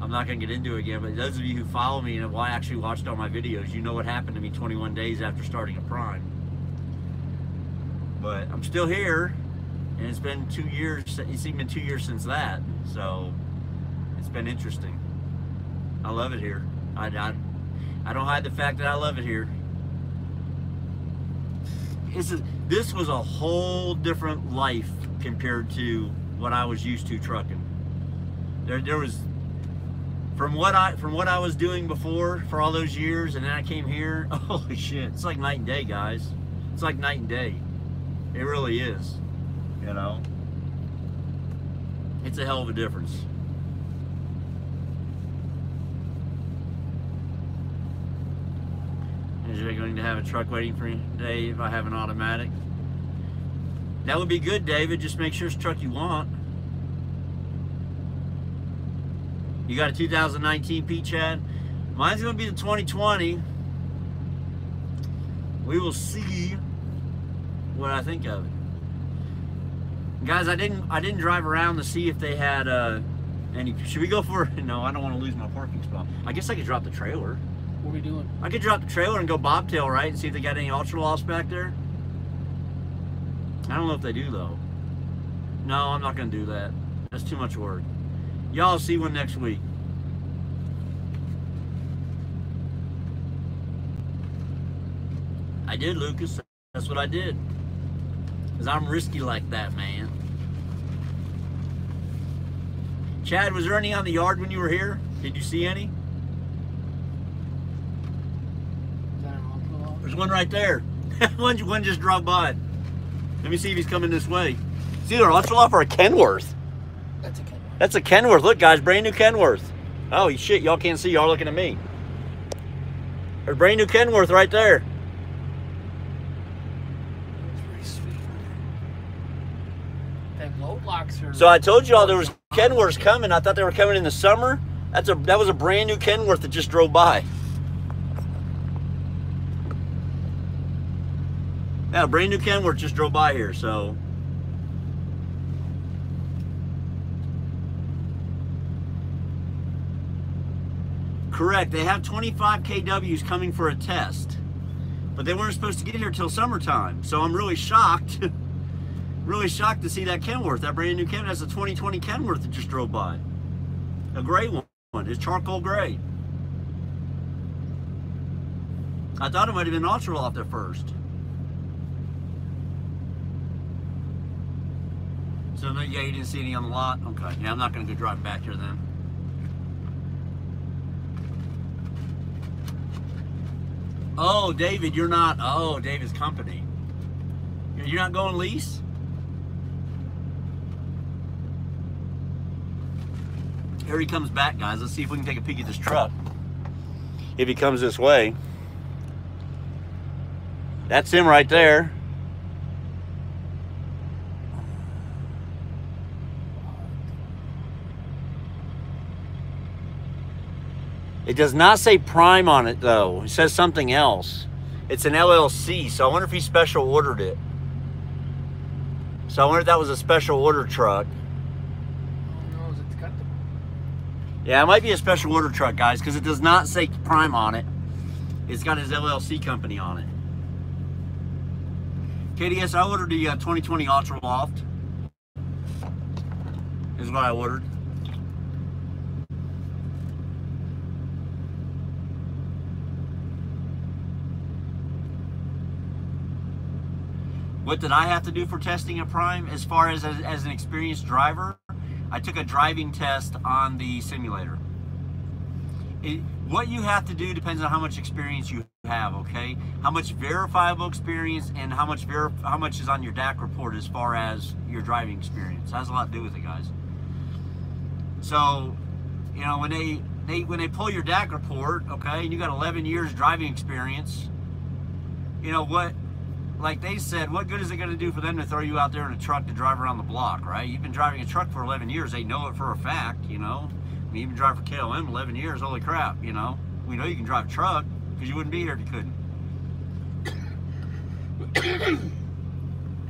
A: I'm not going to get into it again, but those of you who follow me and have actually watched all my videos, you know what happened to me 21 days after starting a Prime. But I'm still here. And it's been 2 years, it's even been 2 years since that, so it's been interesting. I love it here. I don't hide the fact that I love it here. This was a whole different life compared to what I was used to trucking. There was, from what I was doing before for all those years, and then I came here, holy shit, it's like night and day, guys. It's like night and day. It really is. You know, it's a hell of a difference. Is you going to have a truck waiting for you today if I have an automatic? That would be good, David. Just make sure it's the truck you want. You got a 2019 P, Chad? Mine's going to be the 2020. We will see what I think of it. Guys, I didn't drive around to see if they had any. Should we go for? No, I don't want to lose my parking spot. I guess I could drop the trailer.
C: What are we doing?
A: I could drop the trailer and go bobtail, right, and see if they got any ultra lofts back there. I don't know if they do though. No, I'm not gonna do that. That's too much work. Y'all see one next week. I did, Lucas. That's what I did. Because I'm risky like that, man. Chad, was there any on the yard when you were here? Did you see any? There's one right there. one just dropped by. Let me see if he's coming this way. It's either an Ultraloft or a Kenworth.
C: That's a Kenworth.
A: That's a Kenworth. Look, guys, brand new Kenworth. Oh, shit, y'all can't see. Y'all looking at me. There's a brand new Kenworth right there. So I told y'all there was Kenworths coming. I thought they were coming in the summer. That was a brand new Kenworth that just drove by. Yeah, a brand new Kenworth just drove by here, so. Correct, they have 25 kWs coming for a test. But they weren't supposed to get here till summertime. So I'm really shocked. Really shocked to see that Kenworth, that brand new Kenworth. That's a 2020 Kenworth that just drove by. A gray one. It's charcoal gray. I thought it might have been Ultraloft at first. So yeah, you didn't see any on the lot? Okay, yeah, I'm not going to go driving back here then. Oh, David, you're not. Oh, David's company. You're not going lease? Here he comes back, guys. Let's see if we can take a peek at this truck. If he comes this way. That's him right there. It does not say Prime on it, though. It says something else. It's an LLC, so I wonder if he special ordered it. So I wonder if that was a special order truck.
C: Oh, no, it's got the...
A: Yeah, it might be a special order truck, guys, because it does not say Prime on it. It's got his LLC company on it. KDS, I ordered the 2020 Ultra Loft. Is what I ordered. What did I have to do for testing at Prime? As far as an experienced driver, I took a driving test on the simulator. What you have to do depends on how much experience you have, okay? How much verifiable experience and how much is on your DAC report as far as your driving experience. It has a lot to do with it, guys. So, you know, when they pull your DAC report, okay, and you got 11 years driving experience, you know what? Like they said, what good is it going to do for them to throw you out there in a truck to drive around the block, right? You've been driving a truck for 11 years. They know it for a fact, you know. I mean, you've been driving for KLM 11 years. Holy crap, you know. We know you can drive a truck because you wouldn't be here if you couldn't.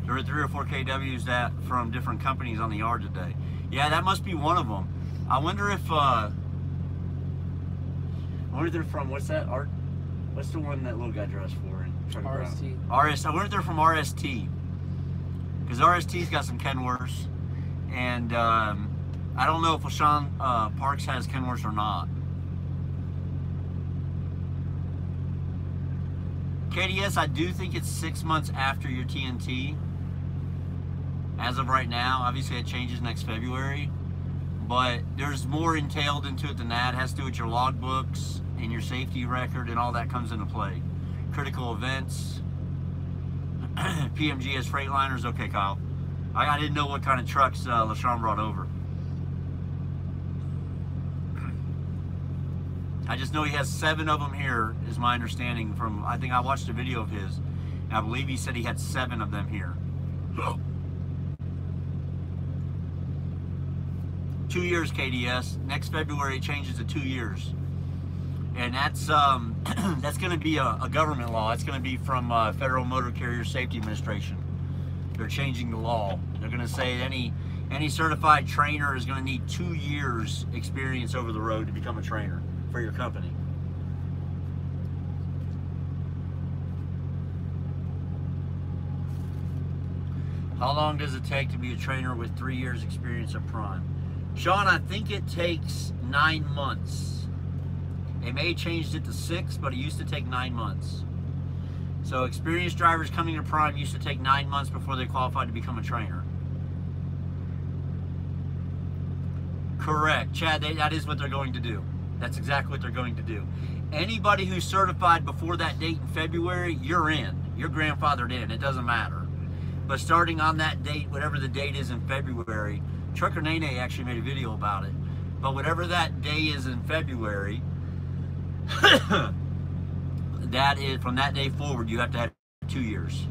A: There were 3 or 4 KWs that from different companies on the yard today. Yeah, that must be one of them. I wonder if, I wonder if they're from, what's that? What's the one that little guy dressed for?
C: RST.
A: I wonder if they're from RST, because RST's got some Kenworths, and I don't know if LaShawn Parks has Kenworths or not. KDS, I do think it's 6 months after your TNT. As of right now, obviously it changes next February, but there's more entailed into it than that. It has to do with your logbooks and your safety record, and all that comes into play. Critical events, PMG as Freightliners. Okay, Kyle. I didn't know what kind of trucks LaShawn brought over. I just know he has 7 of them here, is my understanding from, I think I watched a video of his, and I believe he said he had 7 of them here. 2 years, KDS. Next February it changes to 2 years. And that's going to be a government law. It's going to be from Federal Motor Carrier Safety Administration. They're changing the law. They're going to say any certified trainer is going to need 2 years experience over the road to become a trainer for your company. How long does it take to be a trainer with 3 years experience at Prime? Sean, I think it takes 9 months. They may have changed it to 6, but it used to take 9 months. So experienced drivers coming to Prime used to take 9 months before they qualified to become a trainer. Correct. Chad, that is what they're going to do. That's exactly what they're going to do. Anybody who's certified before that date in February, you're in. You're grandfathered in. It doesn't matter. But starting on that date, whatever the date is in February, Trucker Nene actually made a video about it. But whatever that day is in February, that is, from that day forward, you have to have 2 years.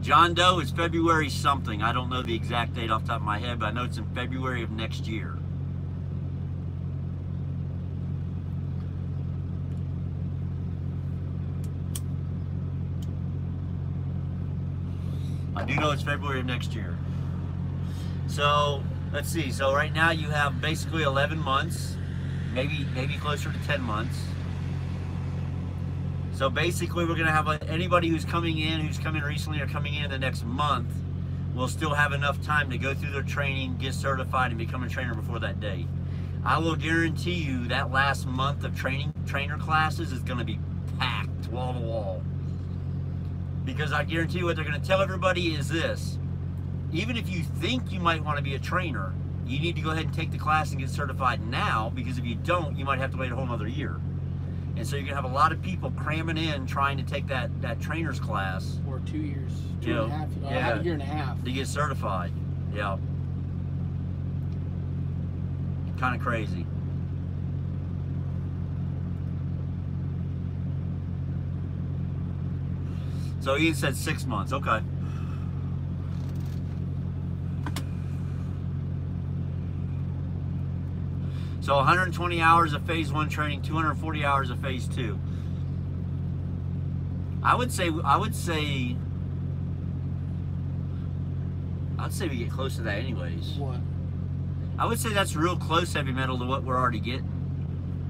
A: John Doe is February something. I don't know the exact date off the top of my head, but I know it's in February of next year. I do know it's February of next year. So let's see. So right now you have basically 11 months, maybe closer to 10 months. So basically we're going to have anybody who's coming in recently or coming in the next month will still have enough time to go through their training, get certified, and become a trainer before that date. I will guarantee you that last month of trainer classes is going to be packed wall to wall. Because I guarantee you what they're going to tell everybody is this: even if you think you might want to be a trainer, you need to go ahead and take the class and get certified now, because if you don't, you might have to wait a whole other year. And so you're gonna have a lot of people cramming in trying to take that trainer's class.
C: Or 2 years,
A: You know,
C: and a half,
A: yeah.
C: a year and a half.
A: To get certified. Yeah. Kind of crazy. So Ian said 6 months. Okay. So 120 hours of phase 1 training, 240 hours of phase 2. I'd say we get close to that anyways.
C: What?
A: I would say that's real close, heavy metal, to what we're already getting.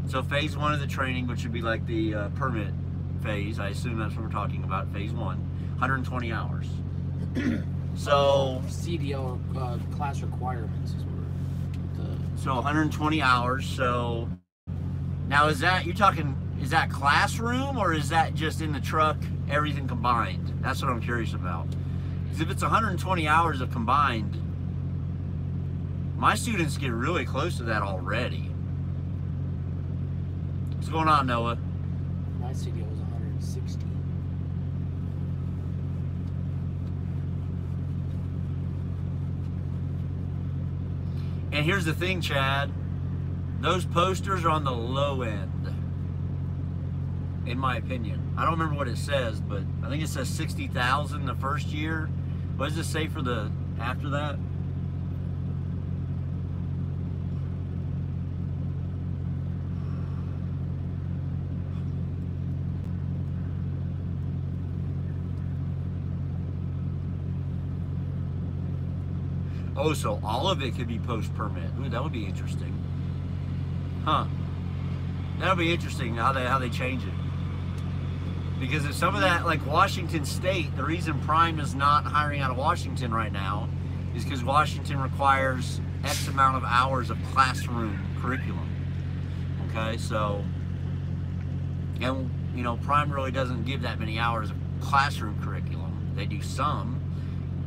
A: So phase 1 of the training, which would be like the permit phase, I assume that's what we're talking about, phase 1, 120 hours. So
C: CDL class requirements is where
A: so 120 hours. So now is that, you're talking, is that classroom or is that just in the truck, everything combined? That's what I'm curious about. Because if it's 120 hours of combined, my students get really close to that already. What's going on, Noah?
C: my CDL was 160.
A: And here's the thing, Chad. Those posters are on the low end, in my opinion. I don't remember what it says, but I think it says 60,000 the first year. What does it say for the after that? Oh, so all of it could be post-permit. Ooh, that would be interesting. Huh. That would be interesting how they change it. Because if some of that, like Washington State, the reason Prime is not hiring out of Washington right now is because Washington requires X amount of hours of classroom curriculum. Okay, so, and you know, Prime really doesn't give that many hours of classroom curriculum. They do some.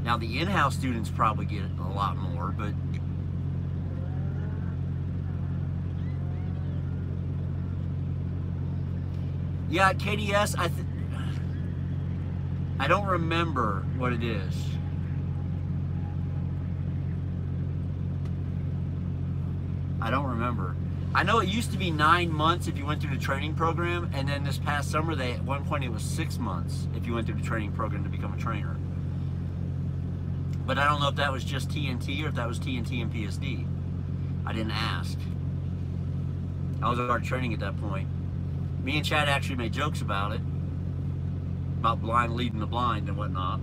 A: Now the in-house students probably get a lot more, but yeah, KDS, I don't remember what it is. I don't remember. I know it used to be 9 months if you went through the training program, and then this past summer, at one point it was 6 months if you went through the training program to become a trainer. But I don't know if that was just TNT or if that was TNT and PSD. I didn't ask. I was already training at that point. Me and Chad actually made jokes about it. About blind leading the blind and whatnot.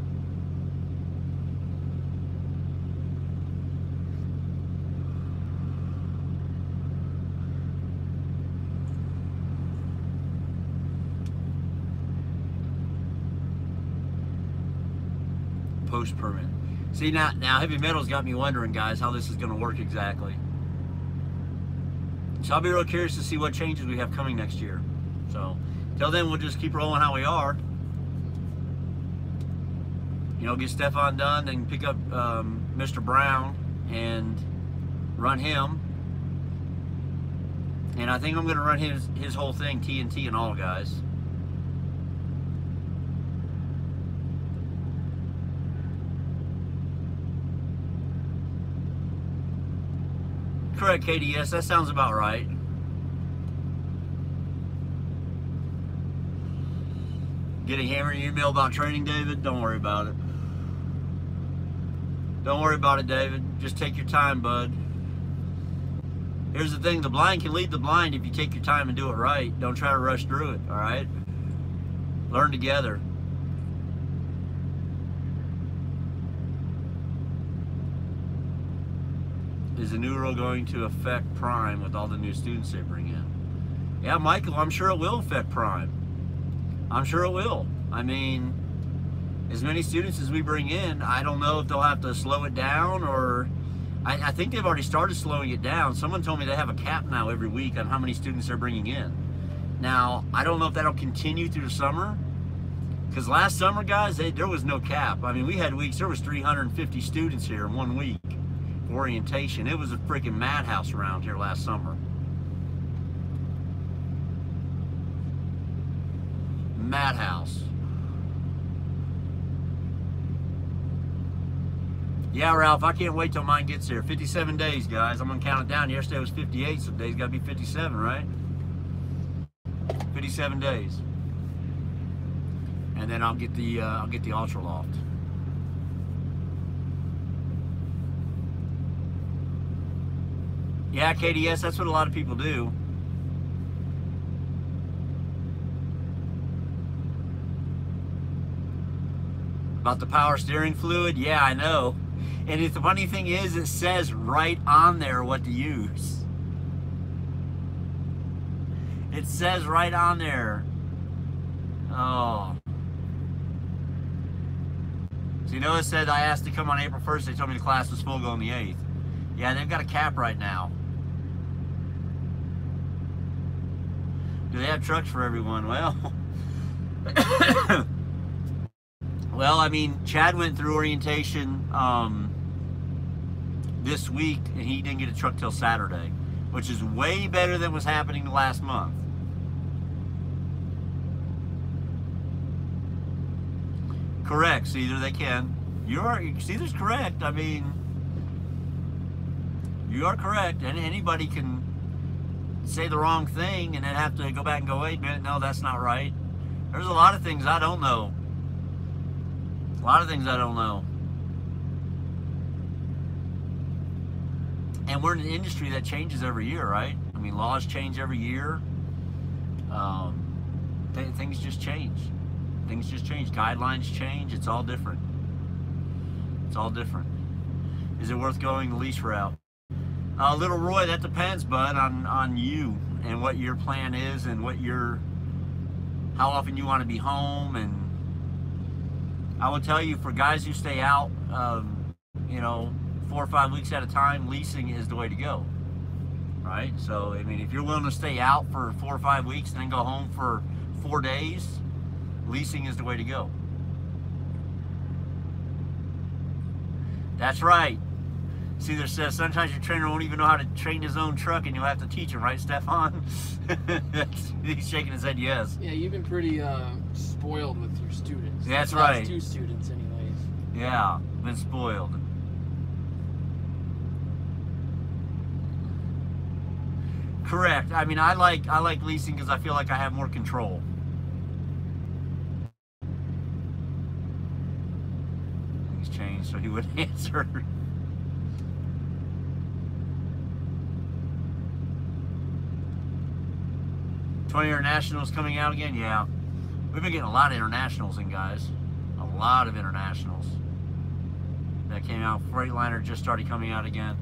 A: Post-permit. See, now heavy metal's got me wondering, guys, how this is going to work exactly. So I'll be real curious to see what changes we have coming next year. So, till then, we'll just keep rolling how we are. You know, get Stefan done, then pick up Mr. Brown and run him. And I think I'm going to run his whole thing, TNT and all, guys. Correct, KDS. That sounds about right. Getting hammered in your email about training, David? Don't worry about it. Don't worry about it, David. Just take your time, bud. Here's the thing. The blind can lead the blind if you take your time and do it right. Don't try to rush through it, all right? Learn together. Is the new rule going to affect Prime with all the new students they bring in? Yeah, Michael, I'm sure it will affect Prime. I'm sure it will. I mean, as many students as we bring in, I don't know if they'll have to slow it down or... I think they've already started slowing it down. Someone told me they have a cap now every week on how many students they're bringing in. Now, I don't know if that'll continue through the summer. Because last summer, guys, there was no cap. I mean, we had weeks, there was 350 students here in 1 week. for orientation. It was a freaking madhouse around here last summer. Madhouse. Yeah, Ralph, I can't wait till mine gets here. 57 days, guys. I'm gonna count it down. Yesterday was 58, so today's gotta be 57, right? 57 days. And then I'll get the Ultra Loft. Yeah, KDS, that's what a lot of people do. About the power steering fluid? Yeah, I know. And the funny thing is, it says right on there what to use. It says right on there. Oh. So you know it said I asked to come on April 1st. They told me the class was full going the 8th. Yeah, they've got a cap right now. Do they have trucks for everyone? Well... Well, I mean, Chad went through orientation this week, and he didn't get a truck till Saturday, which is way better than was happening the last month. Correct, Caesar, they can. Caesar's correct. I mean, you are correct, and anybody can say the wrong thing and then have to go back and go, wait a minute, no, that's not right. There's a lot of things I don't know. A lot of things I don't know. And we're in an industry that changes every year, right? I mean, laws change every year. Things just change. Things just change. Guidelines change. It's all different. It's all different. Is it worth going the lease route? Little Roy, that depends, bud, on you and what your plan is and how often you want to be home. And I will tell you, for guys who stay out, 4 or 5 weeks at a time, leasing is the way to go, right? So, I mean, if you're willing to stay out for 4 or 5 weeks and then go home for 4 days, leasing is the way to go. That's right. Caesar says, sometimes your trainer won't even know how to train his own truck and you'll have to teach him, right, Stefan? He's shaking his head yes.
C: Yeah, you've been pretty spoiled with your students.
A: That's right.
C: 2 students anyways.
A: Yeah, been spoiled. Correct. I mean, I like leasing because I feel like I have more control. He's changed, so he wouldn't answer. $20 internationals coming out again? Yeah. We've been getting a lot of internationals in, guys. A lot of internationals that came out. Freightliner just started coming out again.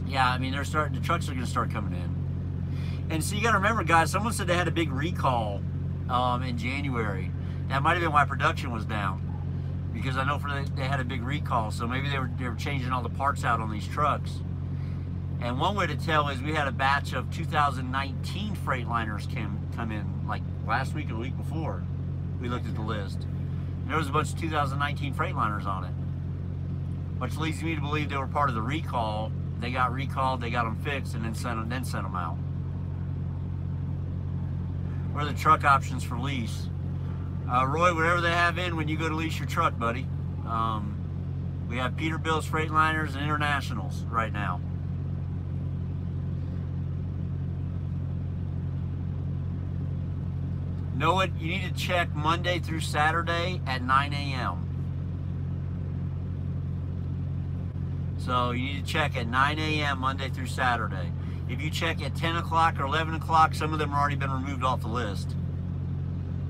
A: Yeah, I mean, the trucks are going to start coming in. And so you got to remember, guys, someone said they had a big recall in January. That might have been why production was down, because I know they had a big recall. So maybe they were changing all the parts out on these trucks. And one way to tell is we had a batch of 2019 Freightliners come in like last week or the week before. We looked at the list. And there was a bunch of 2019 Freightliners on it, which leads me to believe they were part of the recall. They got recalled, they got them fixed, and then sent them out. What are the truck options for lease? Roy, whatever they have in when you go to lease your truck, buddy. We have Peterbilt's, Freightliners, and Internationals right now. Know what? You need to check Monday through Saturday at 9 a.m. So you need to check at 9 a.m. Monday through Saturday. If you check at 10 o'clock or 11 o'clock, some of them have already been removed off the list.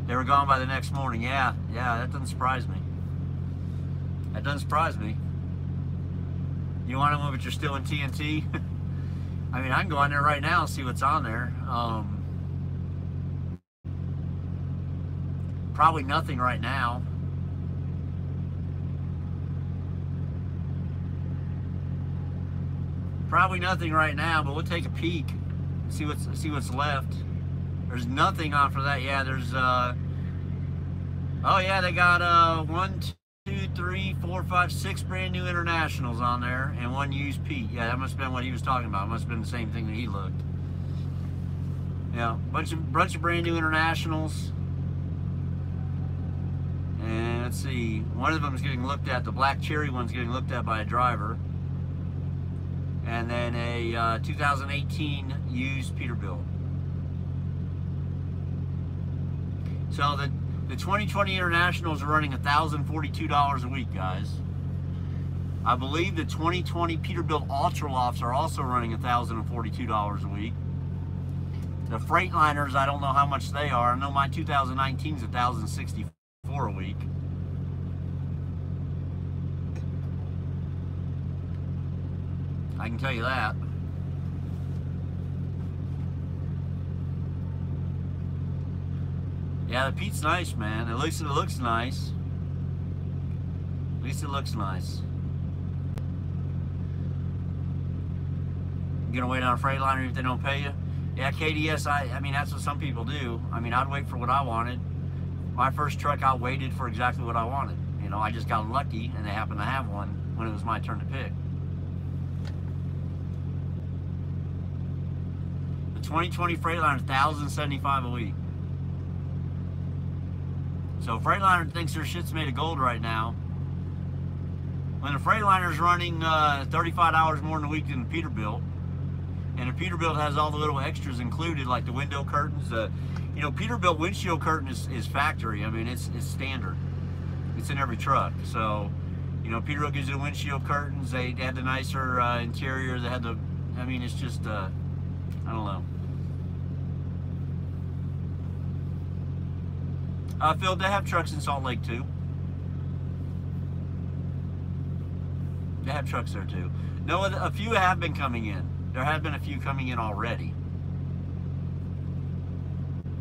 A: They were gone by the next morning. Yeah, that doesn't surprise me. That doesn't surprise me. You want to move it, you're still in TNT? I mean, I can go on there right now and see what's on there. Probably nothing right now. Probably nothing right now, but we'll take a peek. See what's left. There's nothing on for that. Yeah, there's oh yeah, they got 1, 2, 3, 4, 5, 6 brand new Internationals on there, and 1 used Pete. Yeah, that must have been what he was talking about. It must have been the same thing that he looked. Yeah, bunch of brand new Internationals. And let's see, one of them is getting looked at. The black cherry one's getting looked at by a driver. And then a 2018 used Peterbilt. So the 2020 Internationals are running $1,042 a week, guys. I believe the 2020 Peterbilt Ultralofts are also running $1,042 a week. The Freightliners, I don't know how much they are. I know my 2019 is $1,064 a week. I can tell you that. Yeah, the Pete's nice, man. At least it looks nice. At least it looks nice. You gonna wait on a Freightliner if they don't pay you? Yeah, KDS, I mean, that's what some people do. I mean, I'd wait for what I wanted. My first truck, I waited for exactly what I wanted. You know, I just got lucky and they happened to have one when it was my turn to pick. The 2020 Freightliner, $1,075 a week. So Freightliner thinks their shit's made of gold right now. When the Freightliner's running $35 more in a week than the Peterbilt, and the Peterbilt has all the little extras included, like the window curtains. You know, Peterbilt windshield curtain is factory. I mean, it's standard. It's in every truck. So, you know, Peterbilt gives you the windshield curtains. They had the nicer interior. They had the, I mean, it's just, I don't know. Phil, they have trucks in Salt Lake too. They have trucks there too. No, a few have been coming in. There have been a few coming in already.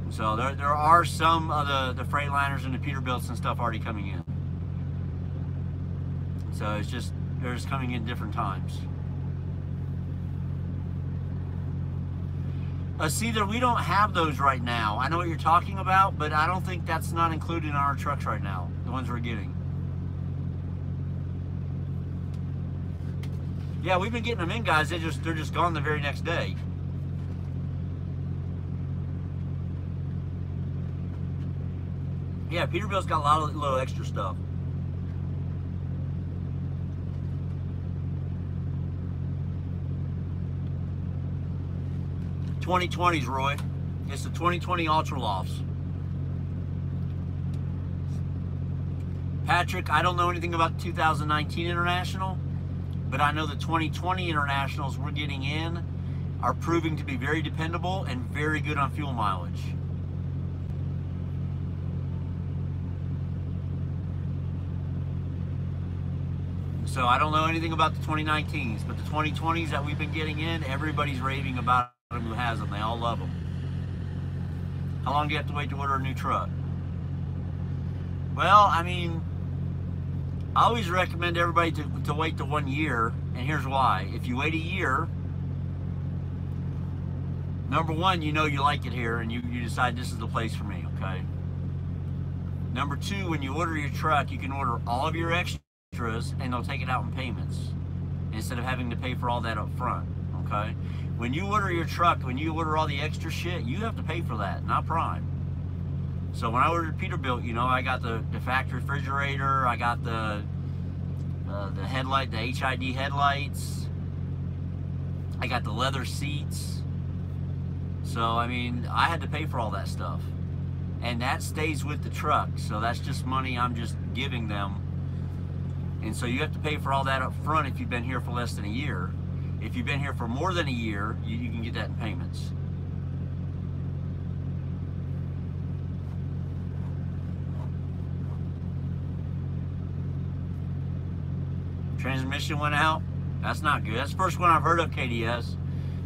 A: So there are some of the Freightliners and the Peterbilts and stuff already coming in. So it's just, they're just coming in different times. See, we don't have those right now. I know what you're talking about, but I don't think that's not included in our trucks right now, the ones we're getting. Yeah, we've been getting them in, guys. They're just gone the very next day. Yeah, Peterbilt's got a lot of little extra stuff. '2020s, Roy. It's the 2020 Ultralofts. Patrick, I don't know anything about the 2019 International, but I know the 2020 Internationals we're getting in are proving to be very dependable and very good on fuel mileage. So I don't know anything about the 2019s, but the 2020s that we've been getting in, everybody's raving about them who has them. They all love them. How long do you have to wait to order a new truck? Well, I mean, I always recommend everybody to wait to 1 year, and here's why. If you wait a year, number one, you know you like it here, and you decide this is the place for me, okay? Number two, when you order your truck, you can order all of your extras, and they'll take it out in payments, instead of having to pay for all that up front, okay? When you order your truck, when you order all the extra shit, you have to pay for that, not Prime. So when I ordered Peterbilt, you know, I got the factory refrigerator, I got the headlight, the HID headlights, I got the leather seats. So, I mean, I had to pay for all that stuff. And that stays with the truck, so that's just money I'm just giving them. And so you have to pay for all that up front if you've been here for less than a year. If you've been here for more than a year, you can get that in payments. Transmission went out. That's not good. That's the first one I've heard of, KDS. It's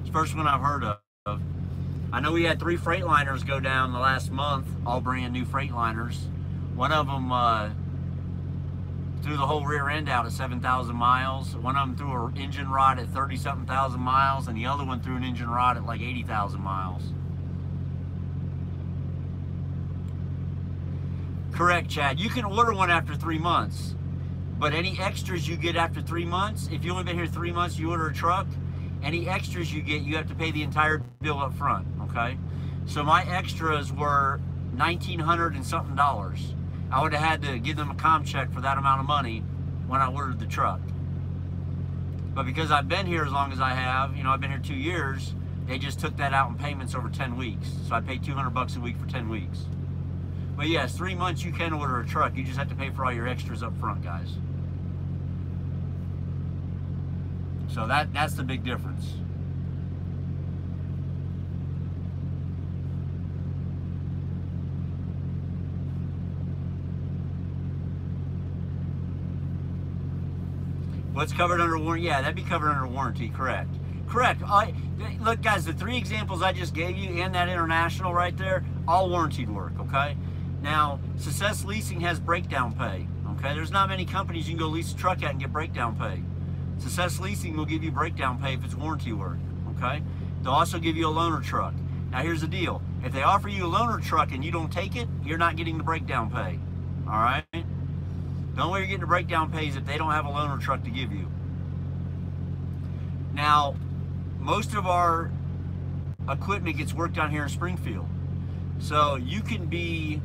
A: the first one I've heard of. I know we had 3 Freightliners go down the last month, all brand new Freightliners. One of them threw the whole rear end out at 7,000 miles. One of them threw an engine rod at 30-something thousand miles, and the other one threw an engine rod at like 80,000 miles. Correct, Chad. You can order one after 3 months. But any extras you get after 3 months, if you only been here 3 months, you order a truck, any extras you get, you have to pay the entire bill up front, okay? So my extras were $1,900 and something. I would have had to give them a comp check for that amount of money when I ordered the truck. But because I've been here as long as I have, you know, I've been here 2 years, they just took that out in payments over 10 weeks. So I paid $200 a week for 10 weeks. But yes, 3 months you can order a truck. You just have to pay for all your extras up front, guys. So that's the big difference. What's covered under warranty? Yeah, that'd be covered under warranty, correct. Correct. Look, guys, the 3 examples I just gave you and that international right there, all warranted work, okay? Now, Success Leasing has breakdown pay, okay? There's not many companies you can go lease a truck at and get breakdown pay. Success Leasing will give you breakdown pay if it's warranty work, okay? They'll also give you a loaner truck. Now, here's the deal. If they offer you a loaner truck and you don't take it, you're not getting the breakdown pay, all right? The only way you're getting the breakdown pay is if they don't have a loaner truck to give you. Now, most of our equipment gets worked on here in Springfield. So you can be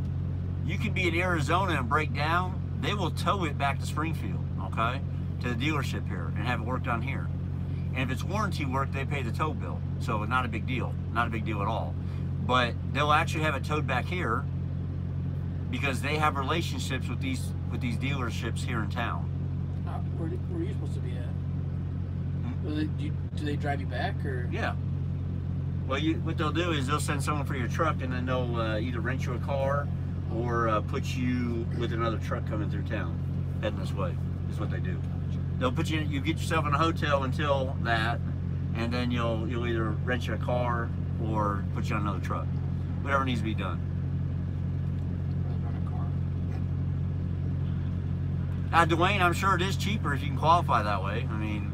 A: in Arizona and break down, they will tow it back to Springfield, okay? To the dealership here and have it worked on here. And if it's warranty work, they pay the tow bill. So not a big deal, not a big deal at all. But they'll actually have it towed back here because they have relationships with these dealerships here in town.
C: Where are you supposed to be at? Do they drive you back or?
A: Yeah. Well, what they'll do is they'll send someone for your truck, and then they'll either rent you a car or put you with another truck coming through town, heading this way. Is what they do. They'll put you. You get yourself in a hotel until that, and then you'll either rent you a car or put you on another truck. Whatever needs to be done. Now, Dwayne, I'm sure it is cheaper if you can qualify that way. I mean,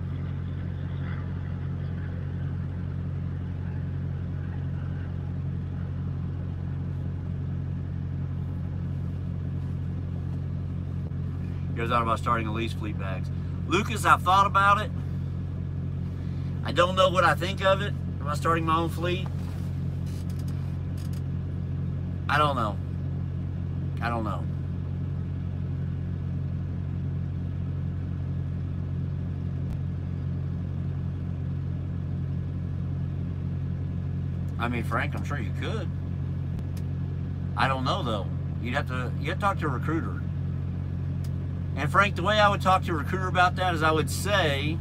A: you ever thought about starting a lease fleet bags? Lucas, I've thought about it. I don't know what I think of it. Am I starting my own fleet? I don't know. I don't know. I mean, Frank, I'm sure you could. I don't know though. You'd have to talk to a recruiter. And Frank, the way I would talk to a recruiter about that is I would say,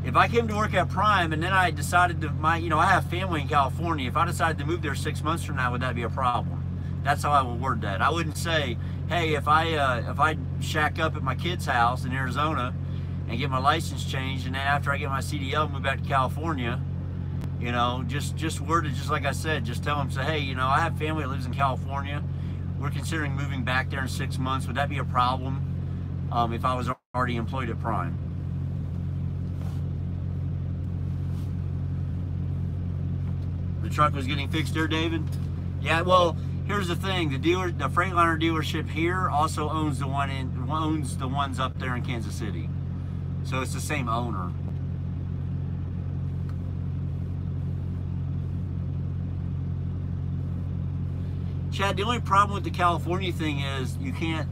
A: if I came to work at Prime and then I decided to, I have family in California. If I decided to move there 6 months from now, would that be a problem? That's how I would word that. I wouldn't say, hey, if I shack up at my kid's house in Arizona and get my license changed, and then after I get my CDL, move back to California, just word it just like I said. Just tell them, say, hey, I have family that lives in California. We're considering moving back there in 6 months. Would that be a problem if I was already employed at Prime? The truck was getting fixed there, David? Yeah, well, here's the thing. The Freightliner dealership here also owns the ones up there in Kansas City. So it's the same owner. Chad, the only problem with the California thing is you can't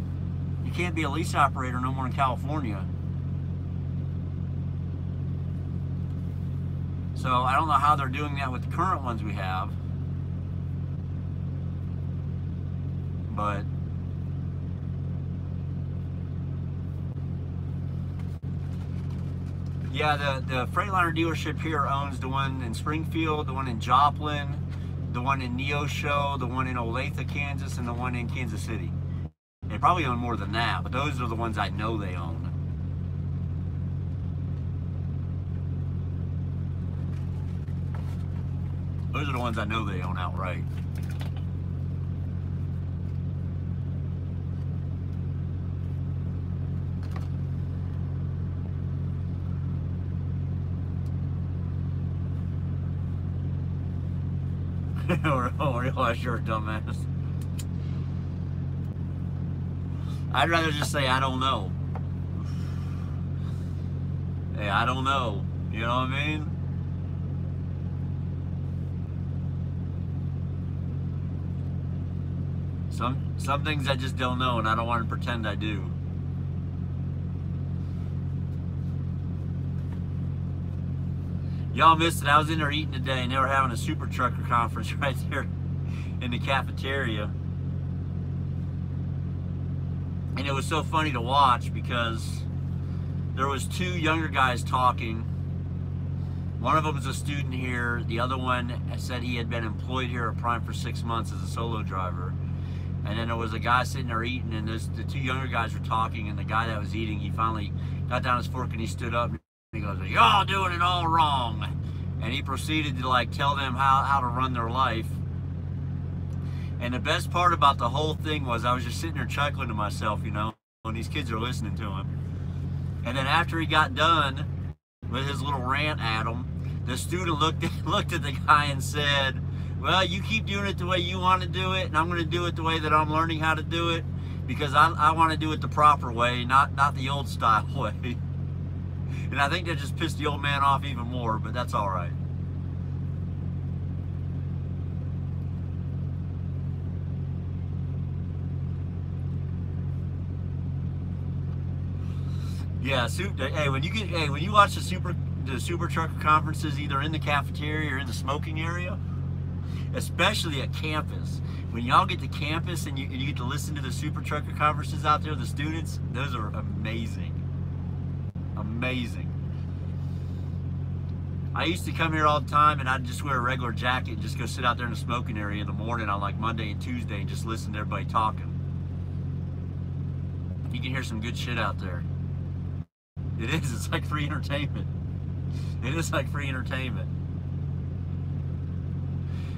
A: be a lease operator no more in California. So I don't know how they're doing that with the current ones we have. But yeah, the Freightliner dealership here owns the one in Springfield, the one in Joplin, the one in Neosho, the one in Olathe, Kansas, and the one in Kansas City. They probably own more than that, but those are the ones I know they own. Those are the ones I know they own outright. Oh, realize you're a dumbass. I'd rather just say I don't know. Hey, I don't know. You know what I mean? Some things I just don't know, and I don't want to pretend I do. Y'all missed it. I was in there eating today, and they were having a super trucker conference right there in the cafeteria. And it was so funny to watch because there was two younger guys talking. One of them was a student here. The other one said he had been employed here at Prime for 6 months as a solo driver. And then there was a guy sitting there eating, and the two younger guys were talking, and the guy that was eating, he finally got down his fork and he stood up and he goes, "Y'all doing it all wrong." And he proceeded to like tell them how to run their life. And the best part about the whole thing was I was just sitting there chuckling to myself, you know, when these kids are listening to him. And then after he got done with his little rant at him, the student looked at the guy and said, "Well, you keep doing it the way you want to do it, and I'm going to do it the way that I'm learning how to do it, because I want to do it the proper way, not the old style way." And I think that just pissed the old man off even more, but that's all right. Yeah, hey, when you watch the super trucker conferences, either in the cafeteria or in the smoking area, especially at campus, when y'all get to campus and you get to listen to the super trucker conferences out there, the students, those are amazing. Amazing. I used to come here all the time, and I'd just wear a regular jacket and just go sit out there in the smoking area in the morning on like Monday and Tuesday and just listen to everybody talking. You can hear some good shit out there. It is. It's like free entertainment. It is like free entertainment.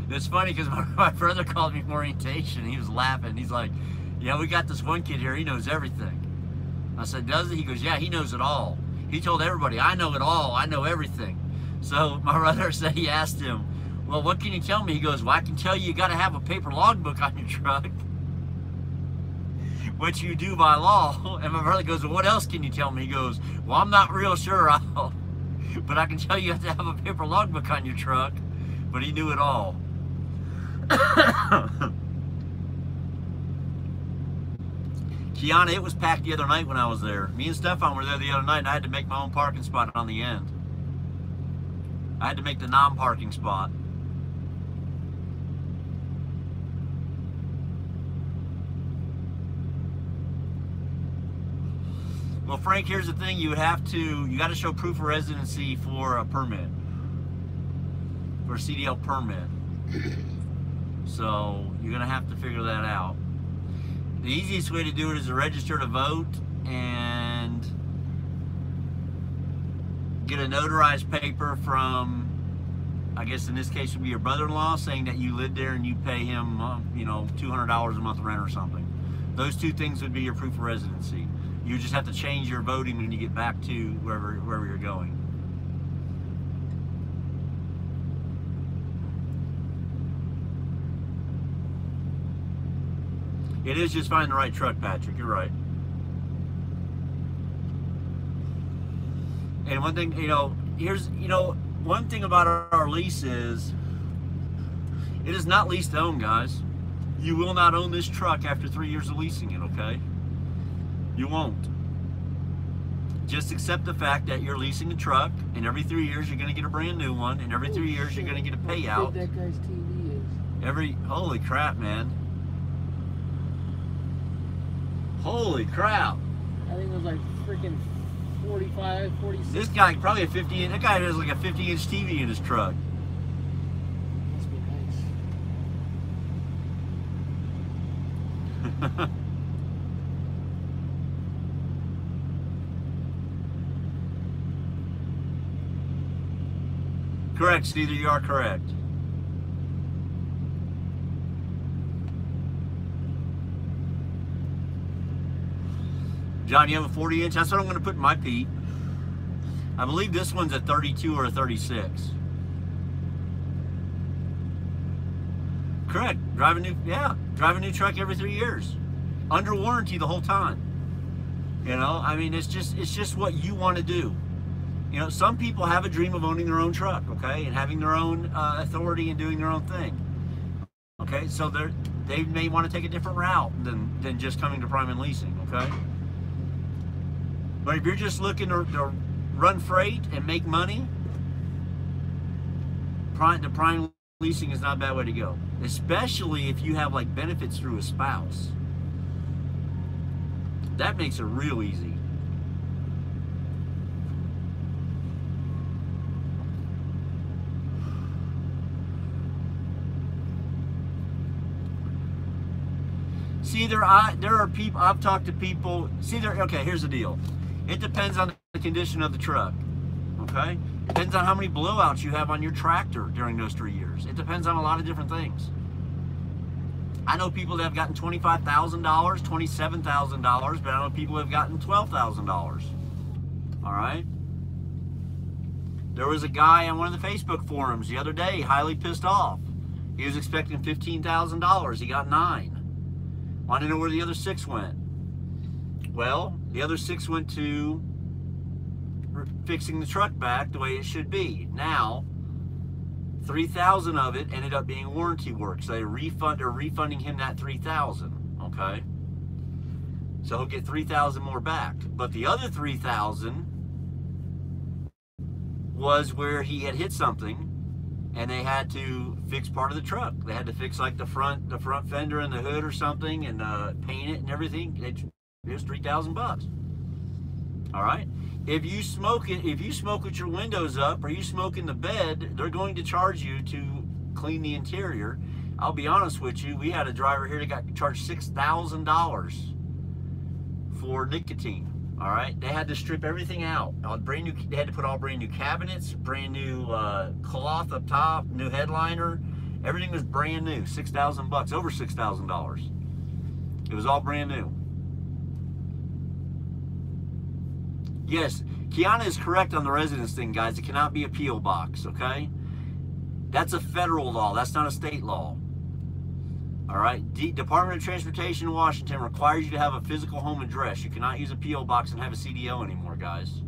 A: It's funny because my brother called me from orientation. He was laughing. He's like, "Yeah, we got this one kid here. He knows everything." I said, "Does he?" He goes, "Yeah, he knows it all." He told everybody, "I know it all. I know everything." So my brother said, he asked him, "Well, what can you tell me?" He goes, "Well, I can tell you got to have a paper logbook on your truck, which you do by law." And my brother goes, "Well, what else can you tell me?" He goes, "Well, I'm not real sure, but I can tell you have to have a paper logbook on your truck." But he knew it all. Kiana, it was packed the other night when I was there. Me and Stefan were there the other night, and I had to make my own parking spot on the end. I had to make the non-parking spot. Well, Frank, here's the thing. You got to show proof of residency for a permit, for a CDL permit. So you're going to have to figure that out. The easiest way to do it is to register to vote and get a notarized paper from, I guess in this case would be your brother-in-law, saying that you live there and you pay him, you know, $200 a month rent or something. Those two things would be your proof of residency. You just have to change your voting when you get back to wherever you're going. It is just find the right truck, Patrick. You're right. And one thing, one thing about our lease is, it is not lease to own, guys. You will not own this truck after 3 years of leasing it, okay? You won't. Just accept the fact that you're leasing a truck, and every 3 years you're going to get a brand new one, and every 3 years you're going to get a payout.
C: How big that guy's TV is.
A: Holy crap, man. Holy crap.
C: I think it was like freaking 45, 46.
A: This guy, probably a 50-inch, that guy has like a 50-inch TV in his truck.
C: Must be nice.
A: Correct, Steeder, you are correct. John, you have a 40-inch? That's what I'm going to put in my Pete. I believe this one's a 32 or a 36. Correct. Drive a new truck every 3 years. Under warranty the whole time. You know, I mean, it's just what you want to do. You know, some people have a dream of owning their own truck, okay, and having their own authority and doing their own thing. Okay, so they may want to take a different route than just coming to Prime and Leasing, okay? But if you're just looking to run freight and make money, the Prime Leasing is not a bad way to go. Especially if you have like benefits through a spouse. That makes it real easy. See, there are people, I've talked to people, okay, here's the deal. It depends on the condition of the truck, okay? Depends on how many blowouts you have on your tractor during those 3 years. It depends on a lot of different things. I know people that have gotten $25,000, $27,000, but I know people that have gotten $12,000, all right? There was a guy on one of the Facebook forums the other day, highly pissed off. He was expecting $15,000, he got $9,000. Want to know where the other 6 went? Well, the other 6 went to fixing the truck back the way it should be. Now, 3,000 of it ended up being warranty work, so they're refunding him that 3,000. Okay, so he'll get 3,000 more back. But the other 3,000 was where he had hit something, and they had to fix part of the truck. They had to fix like the front fender and the hood or something, and paint it and everything. It was $3,000. All right. If you smoke with your windows up, or you smoke in the bed, they're going to charge you to clean the interior. I'll be honest with you. We had a driver here that got charged $6,000 for nicotine. All right, they had to strip everything out. Brand new. They had to put all brand new cabinets, brand new cloth up top, new headliner. Everything was brand new. $6,000, over $6,000. It was all brand new. Yes, Kiana is correct on the residence thing, guys. It cannot be a P.O. box. Okay, that's a federal law. That's not a state law. All right, Department of Transportation in Washington requires you to have a physical home address. You cannot use a P.O. box and have a CDL anymore, guys.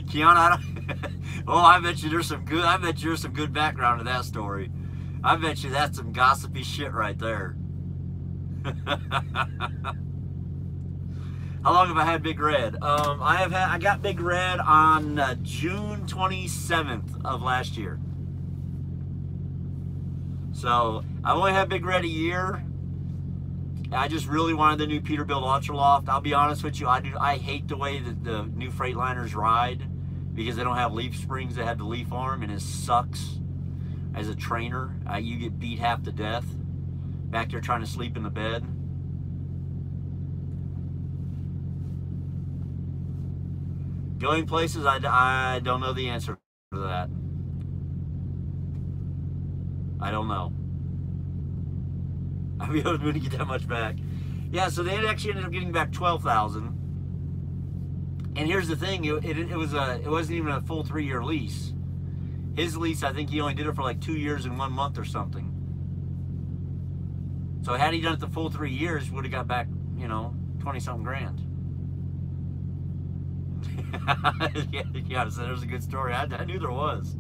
A: Kiana, I bet you there's some good background to that story. I bet you that's some gossipy shit right there. How long have I had Big Red? I got Big Red on June 27th of last year. So I've only had Big Red a year. I just really wanted the new Peterbilt Ultraloft. I'll be honest with you, I hate the way that the new Freightliners ride, because they don't have leaf springs. They have the leaf arm, and it sucks. As a trainer, you get beat half to death back there trying to sleep in the bed. Going places, I don't know the answer to that. I don't know. I'll be able to get that much back. Yeah, so they actually ended up getting back $12,000. And here's the thing: it wasn't even a full 3-year lease. His lease, I think he only did it for like 2 years and 1 month or something. So had he done it the full 3 years, would have got back, 20-something grand. Yeah, so there's a good story. I knew there was.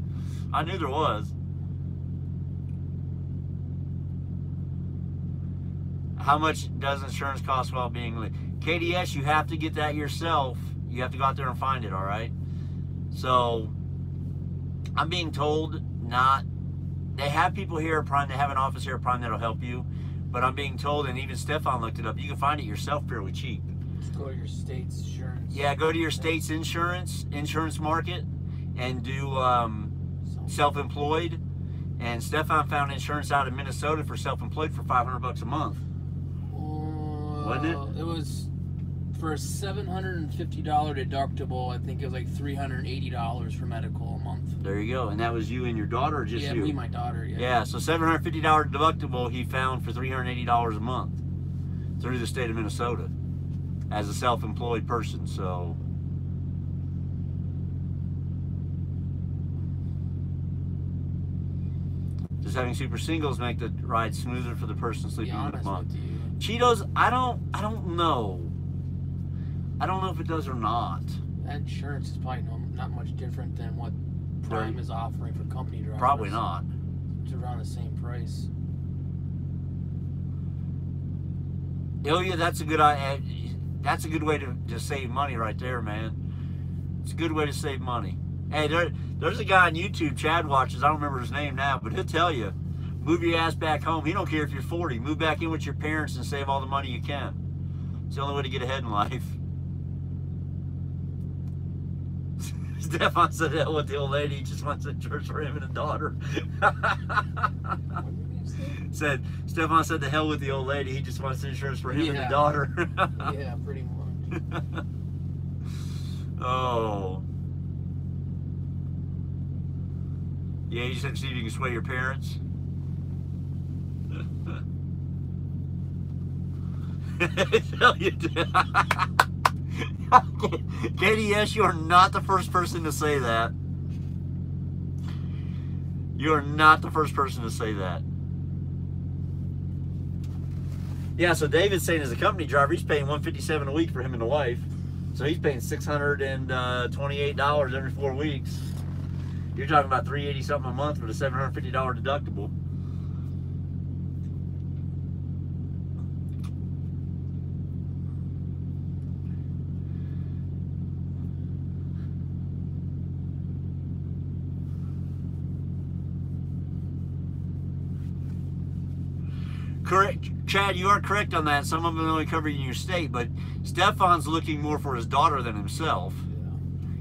A: I knew there was. How much does insurance cost while being leased? KDS, you have to get that yourself. You have to go out there and find it, all right? So I'm being told they have people here at Prime, they have an office here at Prime that'll help you, but I'm being told, and even Stefan looked it up, you can find it yourself fairly cheap.
C: Just go to your state's insurance.
A: Yeah, go to your state's insurance market, and do self-employed. And Stefan found insurance out in Minnesota for self-employed for $500 a month. Wasn't it?
C: It was for a $750 deductible. I think it was like $380 for medical a month.
A: There you go. And that was you and your daughter, or just you?
C: Yeah, me and my daughter. Yeah.
A: Yeah. So $750 deductible he found for $380 a month through the state of Minnesota as a self-employed person. So Does having super singles make the ride smoother for the person sleeping in the month?
C: With you.
A: Cheetos, I don't know. I don't know if it does or not.
C: That insurance is probably not much different than what Prime is offering for company drivers.
A: Probably not.
C: It's around the same price.
A: Oh yeah, that's a good way to save money right there, man. It's a good way to save money. Hey, there's a guy on YouTube Chad watches. I don't remember his name now, but he'll tell you, move your ass back home. He don't care if you're 40. Move back in with your parents and save all the money you can. It's the only way to get ahead in life. Stefan said hell with the old lady. He just wants insurance for him and a daughter. Said Stefan said the hell with the old lady. He just wants insurance for him and a daughter.
C: Yeah, pretty much.
A: Oh. Yeah, you just have to see if you can sway your parents. Hell you do. Katie, yes, you are not the first person to say that. You are not the first person to say that. Yeah, so David's saying as a company driver, he's paying $157 a week for him and the wife. So he's paying $628 every 4 weeks. You're talking about $380 something a month with a $750 deductible. Correct, Chad, you are correct on that. Some of them only cover you in your state, but Stefan's looking more for his daughter than himself.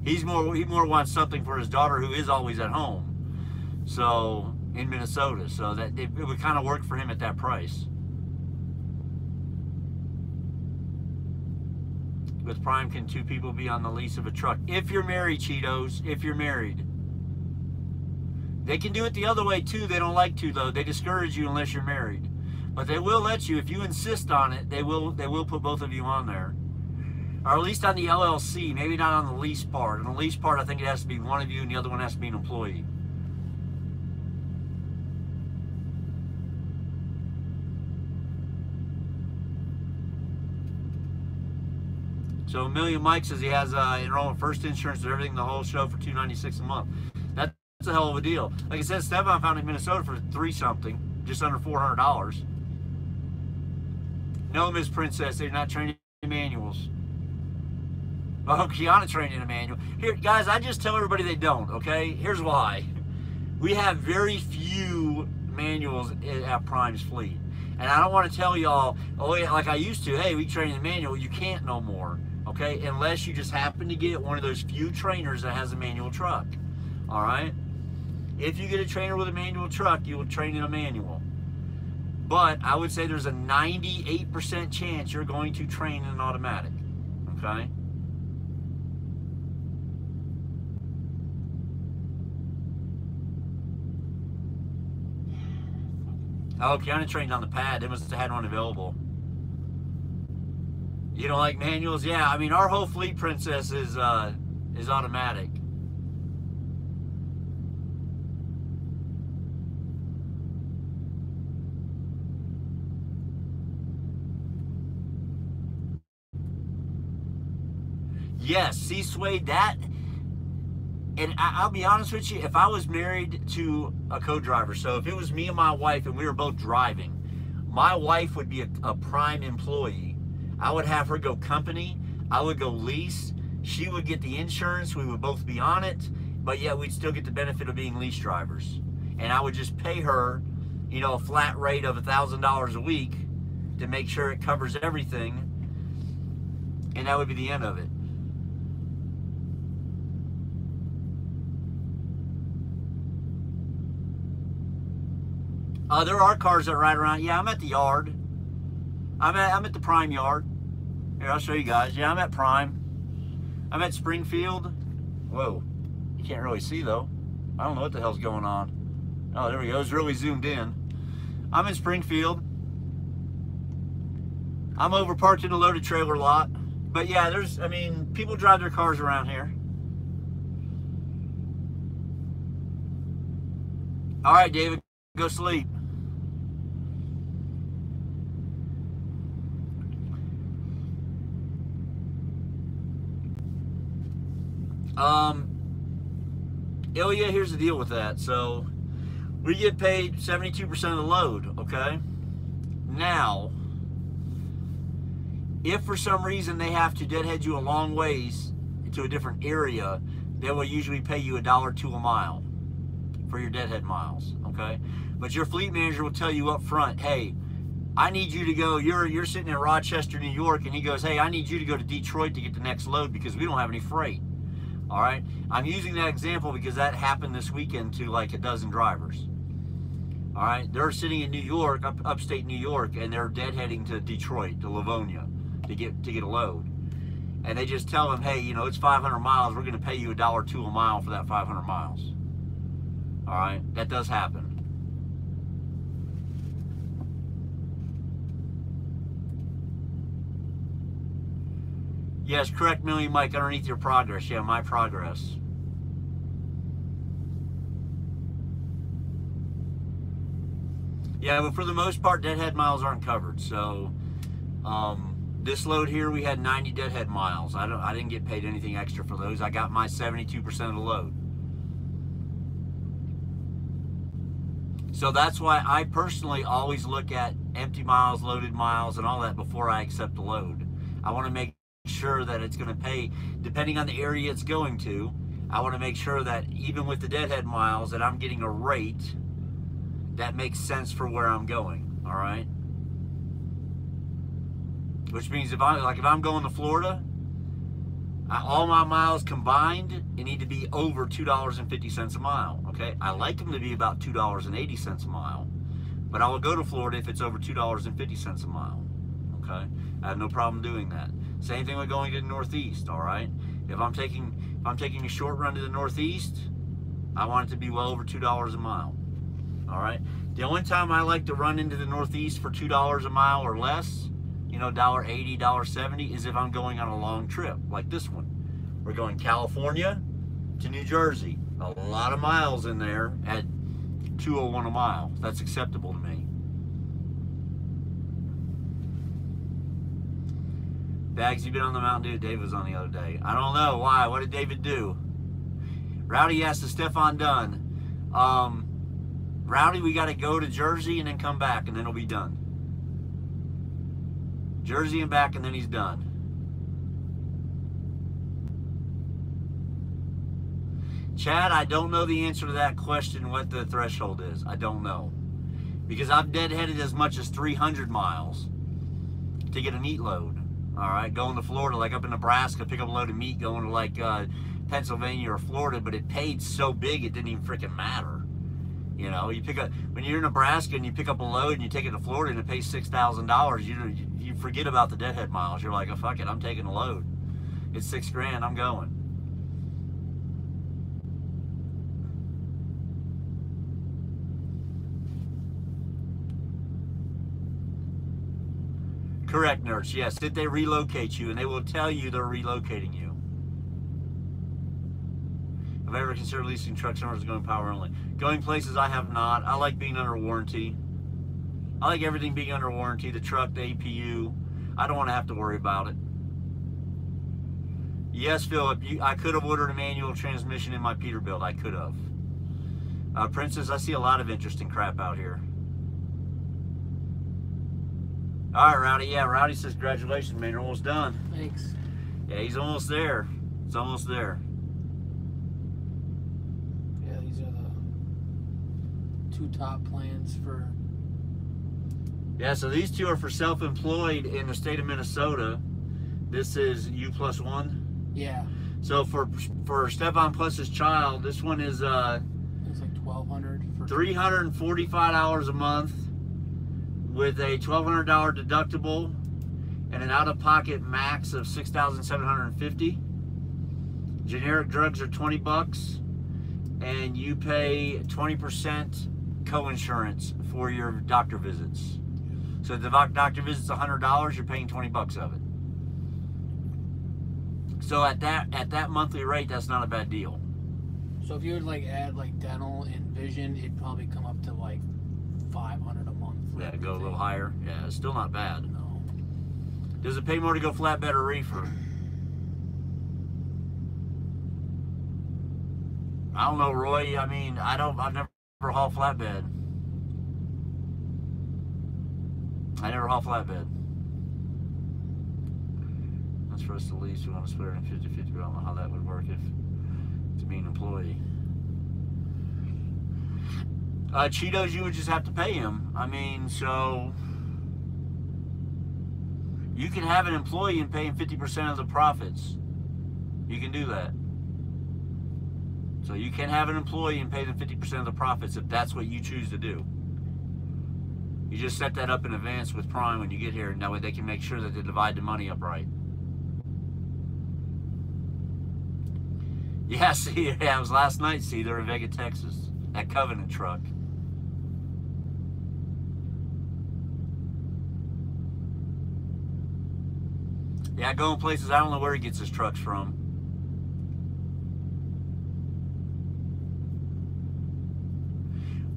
A: Yeah. He more wants something for his daughter who is always at home. So in Minnesota, so that it would kind of work for him at that price. With Prime, can 2 people be on the lease of a truck? If you're married, Cheetos, if you're married. They can do it the other way too. They don't like to though. They discourage you unless you're married. But they will let you, if you insist on it, they will put both of you on there. Or at least on the LLC, maybe not on the lease part. On the lease part, I think it has to be one of you and the other one has to be an employee. So Million Mike says he has enrollment first insurance and everything, the whole show for $296 a month. That's a hell of a deal. Like I said, Stefan found it in Minnesota for $3 something, just under $400. No, Miss Princess, they're not training manuals. Oh, Kiana trained in a manual. Here, guys, I just tell everybody they don't, okay? Here's why. We have very few manuals at Prime's fleet. And I don't want to tell y'all, oh, yeah, like I used to, hey, we train in a manual. You can't no more, okay? Unless you just happen to get one of those few trainers that has a manual truck, all right? If you get a trainer with a manual truck, you will train in a manual. But I would say there's a 98% chance you're going to train in an automatic, okay? Oh, Kiana trained on the pad. They must have had one available. You don't like manuals? Yeah, I mean, our whole fleet, Princess, is automatic. Yes, see, Swade, that, and I'll be honest with you, if I was married to a co-driver, so if it was me and my wife and we were both driving, my wife would be a Prime employee. I would have her go company, I would go lease, she would get the insurance, we would both be on it, but yet we'd still get the benefit of being lease drivers. And I would just pay her, you know, a flat rate of $1,000 a week to make sure it covers everything, and that would be the end of it. There are cars that ride around. Yeah, I'm at the yard. I'm at the Prime yard. Here, I'll show you guys. Yeah, I'm at Prime. I'm at Springfield. Whoa, you can't really see though. I don't know what the hell's going on. Oh, there we go. It's really zoomed in. I'm in Springfield. I'm over parked in a loaded trailer lot. But yeah, I mean, people drive their cars around here. All right, David. Go sleep. Ilya, here's the deal with that. So we get paid 72% of the load, okay? Now, if for some reason they have to deadhead you a long ways to a different area, they will usually pay you $1.02 a mile for your deadhead miles, okay? But your fleet manager will tell you up front, hey, I need you to go, you're sitting in Rochester, New York, and he goes, hey, I need you to go to Detroit to get the next load because we don't have any freight. All right, I'm using that example because that happened this weekend to like a dozen drivers. All right, they're sitting in New York, upstate New York, and they're deadheading to Detroit, to Livonia, to get a load. And they just tell them, hey, you know, it's 500 miles. We're going to pay you $1.02 a mile for that 500 miles. All right, that does happen. Yes, correct, Millie Mike, underneath your progress. Yeah, my progress. Yeah, but for the most part, deadhead miles aren't covered. So, this load here, we had 90 deadhead miles. I didn't get paid anything extra for those. I got my 72% of the load. So that's why I personally always look at empty miles, loaded miles, and all that before I accept the load. I want to make sure that it's going to pay, depending on the area it's going to. I want to make sure that even with the deadhead miles, that I'm getting a rate that makes sense for where I'm going. All right. Which means if I'm going to Florida, all my miles combined, they need to be over $2.50 a mile. Okay. I like them to be about $2.80 a mile, but I will go to Florida if it's over $2.50 a mile. Okay. I have no problem doing that. Same thing with going to the Northeast, all right? If I'm taking a short run to the Northeast, I want it to be well over $2 a mile, all right? The only time I like to run into the Northeast for $2 a mile or less, you know, $1.80, $1.70, is if I'm going on a long trip, like this one. We're going California to New Jersey. A lot of miles in there at $2.01 a mile. That's acceptable to me. Bags, you been on the Mountain Dew? Dave was on the other day. I don't know. Why? What did David do? Rowdy asked to Stefan Dunn. Rowdy, we got to go to Jersey and then come back, and then it'll be done. Jersey and back, and then he's done. Chad, I don't know the answer to that question, what the threshold is. I don't know. Because I've deadheaded as much as 300 miles to get a meat load. All right, going to Florida, like up in Nebraska, pick up a load of meat, going to like Pennsylvania or Florida, but it paid so big it didn't even freaking matter. You know, you pick up, when you're in Nebraska and you pick up a load and you take it to Florida and it pays $6,000, you forget about the deadhead miles. You're like, oh, fuck it, I'm taking a load. It's $6,000, I'm going. Correct, nurse. Yes, did they relocate you? And they will tell you they're relocating you. Have I ever considered leasing trucks and going power only? Going places I have not. I like being under warranty. I like everything being under warranty. The truck, the APU. I don't want to have to worry about it. Yes, Philip, I could have ordered a manual transmission in my Peterbilt. I could have. Princess, I see a lot of interesting crap out here. All right, Rowdy. Yeah, Rowdy says, congratulations, man. You're almost done.
C: Thanks.
A: Yeah, he's almost there. It's almost there.
C: Yeah, these are the two top plans for...
A: Yeah, so these two are for self-employed in the state of Minnesota. This is U+1.
C: Yeah.
A: So for Stefan plus his child, this one is
C: it's like $1,200 for
A: 345 hours a month with a $1,200 deductible and an out-of-pocket max of $6,750. Generic drugs are $20, and you pay 20% co-insurance for your doctor visits. So if the doctor visit's $100, you're paying $20 of it. So at that monthly rate, that's not a bad deal.
C: So if you would like add like dental and vision, it'd probably come up to like $500 a month.
A: Yeah, go a little higher. Yeah, it's still not bad.
C: No.
A: Does it pay more to go flatbed or reefer? I don't know, Roy. I mean, I've never hauled flatbed. I never haul flatbed. That's for us to lease. We want to split it in 50-50. I don't know how that would work if to be an employee. Cheetos, you would just have to pay him. I mean, so you can have an employee and pay him 50% of the profits. You can do that. So you can have an employee and pay them 50% of the profits if that's what you choose to do. You just set that up in advance with Prime when you get here, and that way they can make sure that they divide the money up right. Yeah, see, yeah, it was last night, see, they're in Vega, Texas, that Covenant truck. Yeah, going places, I don't know where he gets his trucks from.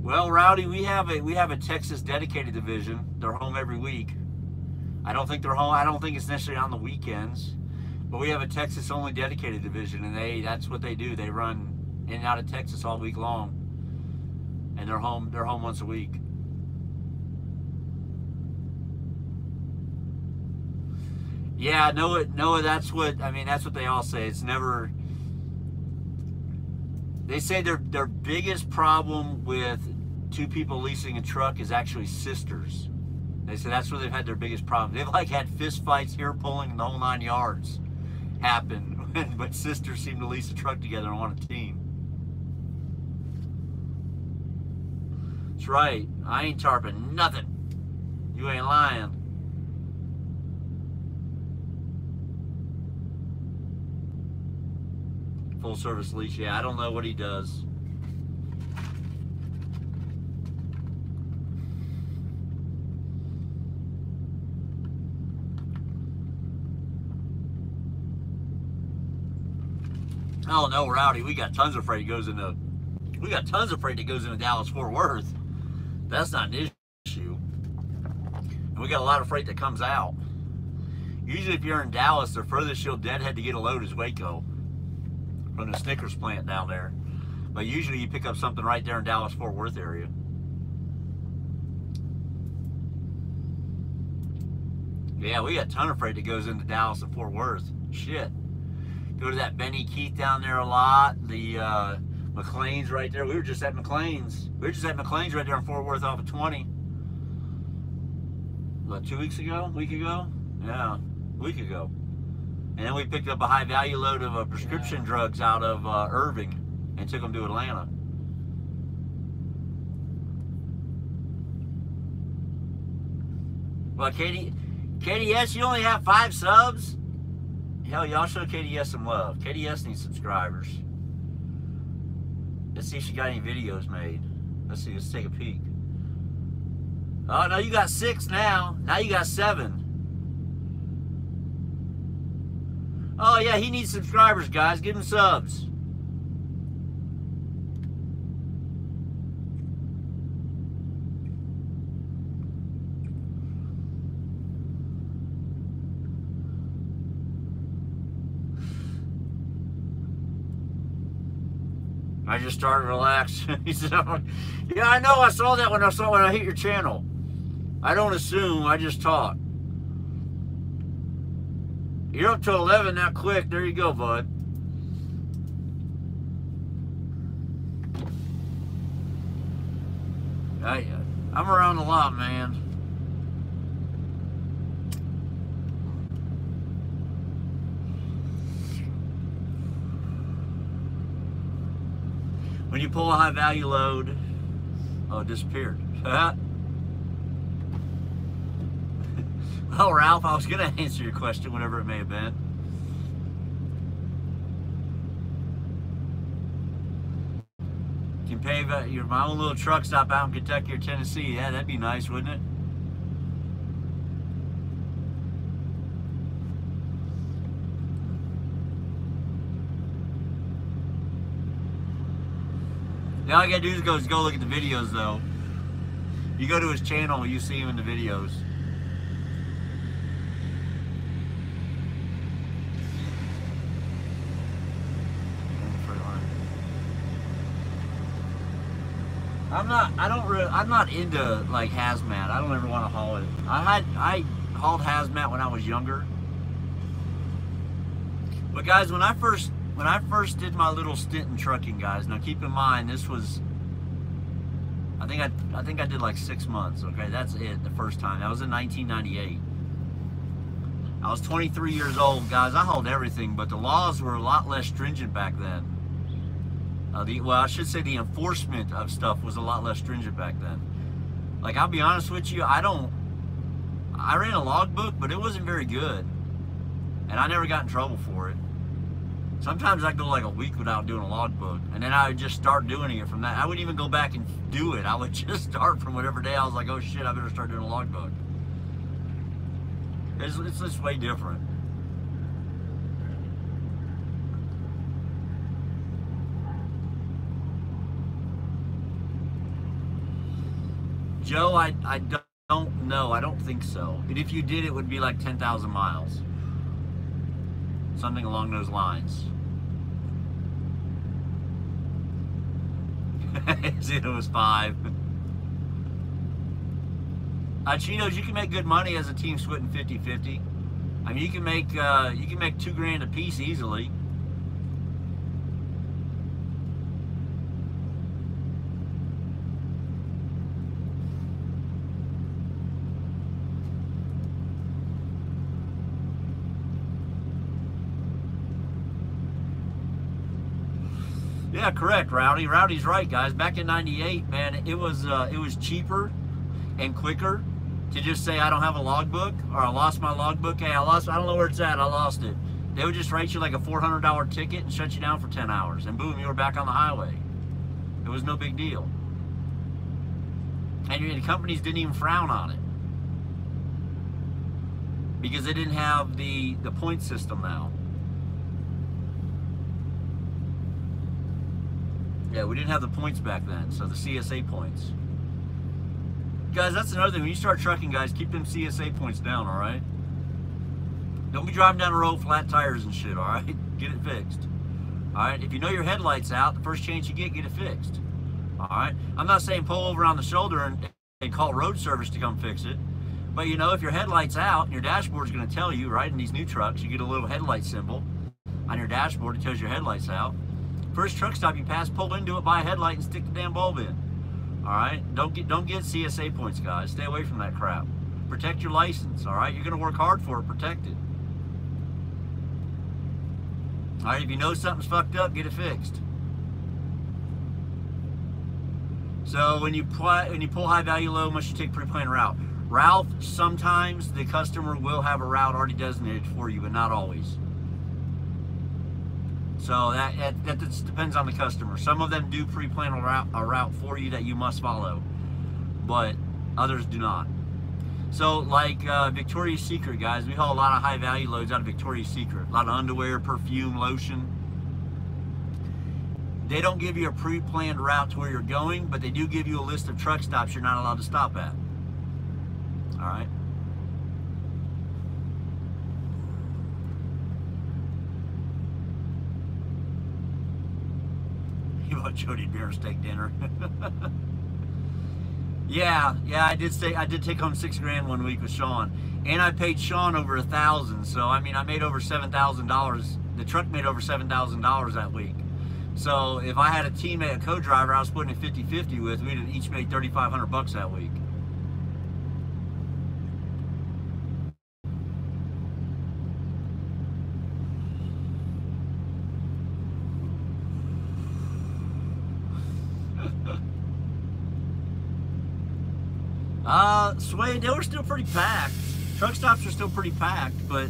A: Well, Rowdy, we have a Texas dedicated division. They're home every week. I don't think they're home. I don't think it's necessarily on the weekends, but we have a Texas only dedicated division, and that's what they do. They run in and out of Texas all week long, and they're home once a week. Yeah, Noah, that's what they all say. It's never. They say their biggest problem with two people leasing a truck is actually sisters. They say that's where they've had their biggest problem. They've like had fist fights, hair pulling, and the whole 9 yards happen. But sisters seem to lease a truck together and want a team. That's right. I ain't tarping nothing. You ain't lying. Full service lease, yeah, I don't know what he does. Oh no, Rowdy, we got tons of freight that goes into Dallas Fort Worth. That's not an issue. And we got a lot of freight that comes out. Usually if you're in Dallas, the furthest you'll deadhead to get a load is Waco, from the Snickers plant down there. But usually you pick up something right there in Dallas Fort Worth area. Yeah, we got a ton of freight that goes into Dallas and Fort Worth. Shit. Go to that Benny Keith down there a lot. The McLean's right there. We were just at McLean's. right there in Fort Worth off of 20. What, 2 weeks ago? A week ago? Yeah, a week ago. And then we picked up a high value load of prescription drugs out of Irving and took them to Atlanta. Well, KDS, you only have 5 subs? Hell, y'all show KDS some love. KDS needs subscribers. Let's see if she got any videos made. Let's see, let's take a peek. Oh, no, you got 6 now. Now you got 7. Oh, yeah, he needs subscribers, guys. Give him subs. I just started to relax. He said, yeah, I know. I saw that when I hit your channel. I don't assume. I just talk. You're up to 11 that quick. There you go, bud. I'm around a lot, man. When you pull a high value load, oh, it disappeared. Well, Ralph, I was going to answer your question, whatever it may have been. You can pay my own little truck stop out in Kentucky or Tennessee. Yeah, that'd be nice, wouldn't it? All I gotta do is go look at the videos, though. You go to his channel, you see him in the videos. I'm not into like hazmat. I don't ever want to haul it. I hauled hazmat when I was younger. But guys, when I first did my little stint in trucking, guys, now keep in mind this was, I think I did like 6 months. Okay, that's it. The first time that was in 1998. I was 23 years old, guys. I hauled everything, but the laws were a lot less stringent back then. Well, I should say the enforcement of stuff was a lot less stringent back then. Like, I'll be honest with you, I ran a logbook, but it wasn't very good. And I never got in trouble for it. Sometimes I'd go like a week without doing a logbook, and then I would just start doing it from that. I wouldn't even go back and do it. I would just start from whatever day I was like, oh shit, I better start doing a logbook. It's just way different. Joe, I don't know. I don't think so. And if you did, it would be like 10,000 miles. Something along those lines. It was 5. Chinos, you can make good money as a team splitting 50-50. I mean, you can make $2 grand a piece easily. Yeah, correct, Rowdy. Rowdy's right, guys. Back in '98, man, it was cheaper and quicker to just say I don't have a logbook, or I lost my logbook. Hey, I don't know where it's at. I lost it. They would just write you like a $400 ticket and shut you down for 10 hours, and boom, you were back on the highway. It was no big deal, and the companies didn't even frown on it because they didn't have the point system now. Yeah, we didn't have the points back then, so the CSA points. Guys, that's another thing. When you start trucking, guys, keep them CSA points down, all right? Don't be driving down the road flat tires and shit, all right? Get it fixed. All right? If you know your headlight's out, the first chance you get it fixed. All right? I'm not saying pull over on the shoulder and call road service to come fix it. But, you know, if your headlight's out, your dashboard's going to tell you, right, in these new trucks, you get a little headlight symbol on your dashboard that tells your headlight's out. First truck stop you pass, pull into it, buy a headlight, and stick the damn bulb in. All right? Don't get CSA points, guys. Stay away from that crap. Protect your license, all right? You're going to work hard for it. Protect it. All right? If you know something's fucked up, get it fixed. So when you pull high value low, must you take pre-planned route? Ralph, sometimes the customer will have a route already designated for you, but not always. So that just depends on the customer. Some of them do pre-plan a route for you that you must follow, but others do not. So like Victoria's Secret, guys, we haul a lot of high value loads out of Victoria's Secret. A lot of underwear, perfume, lotion. They don't give you a pre-planned route to where you're going, but they do give you a list of truck stops you're not allowed to stop at. All right. Jody beer and steak dinner. yeah, I did take home $6 grand one week with Sean, and I paid Sean over $1,000. So I mean, I made over $7,000. The truck made over $7,000 that week. So if I had a teammate, a co-driver, I was splitting it 50-50 with, we'd have each made $3,500 that week. Sway, they were still pretty packed. Truck stops are still pretty packed, but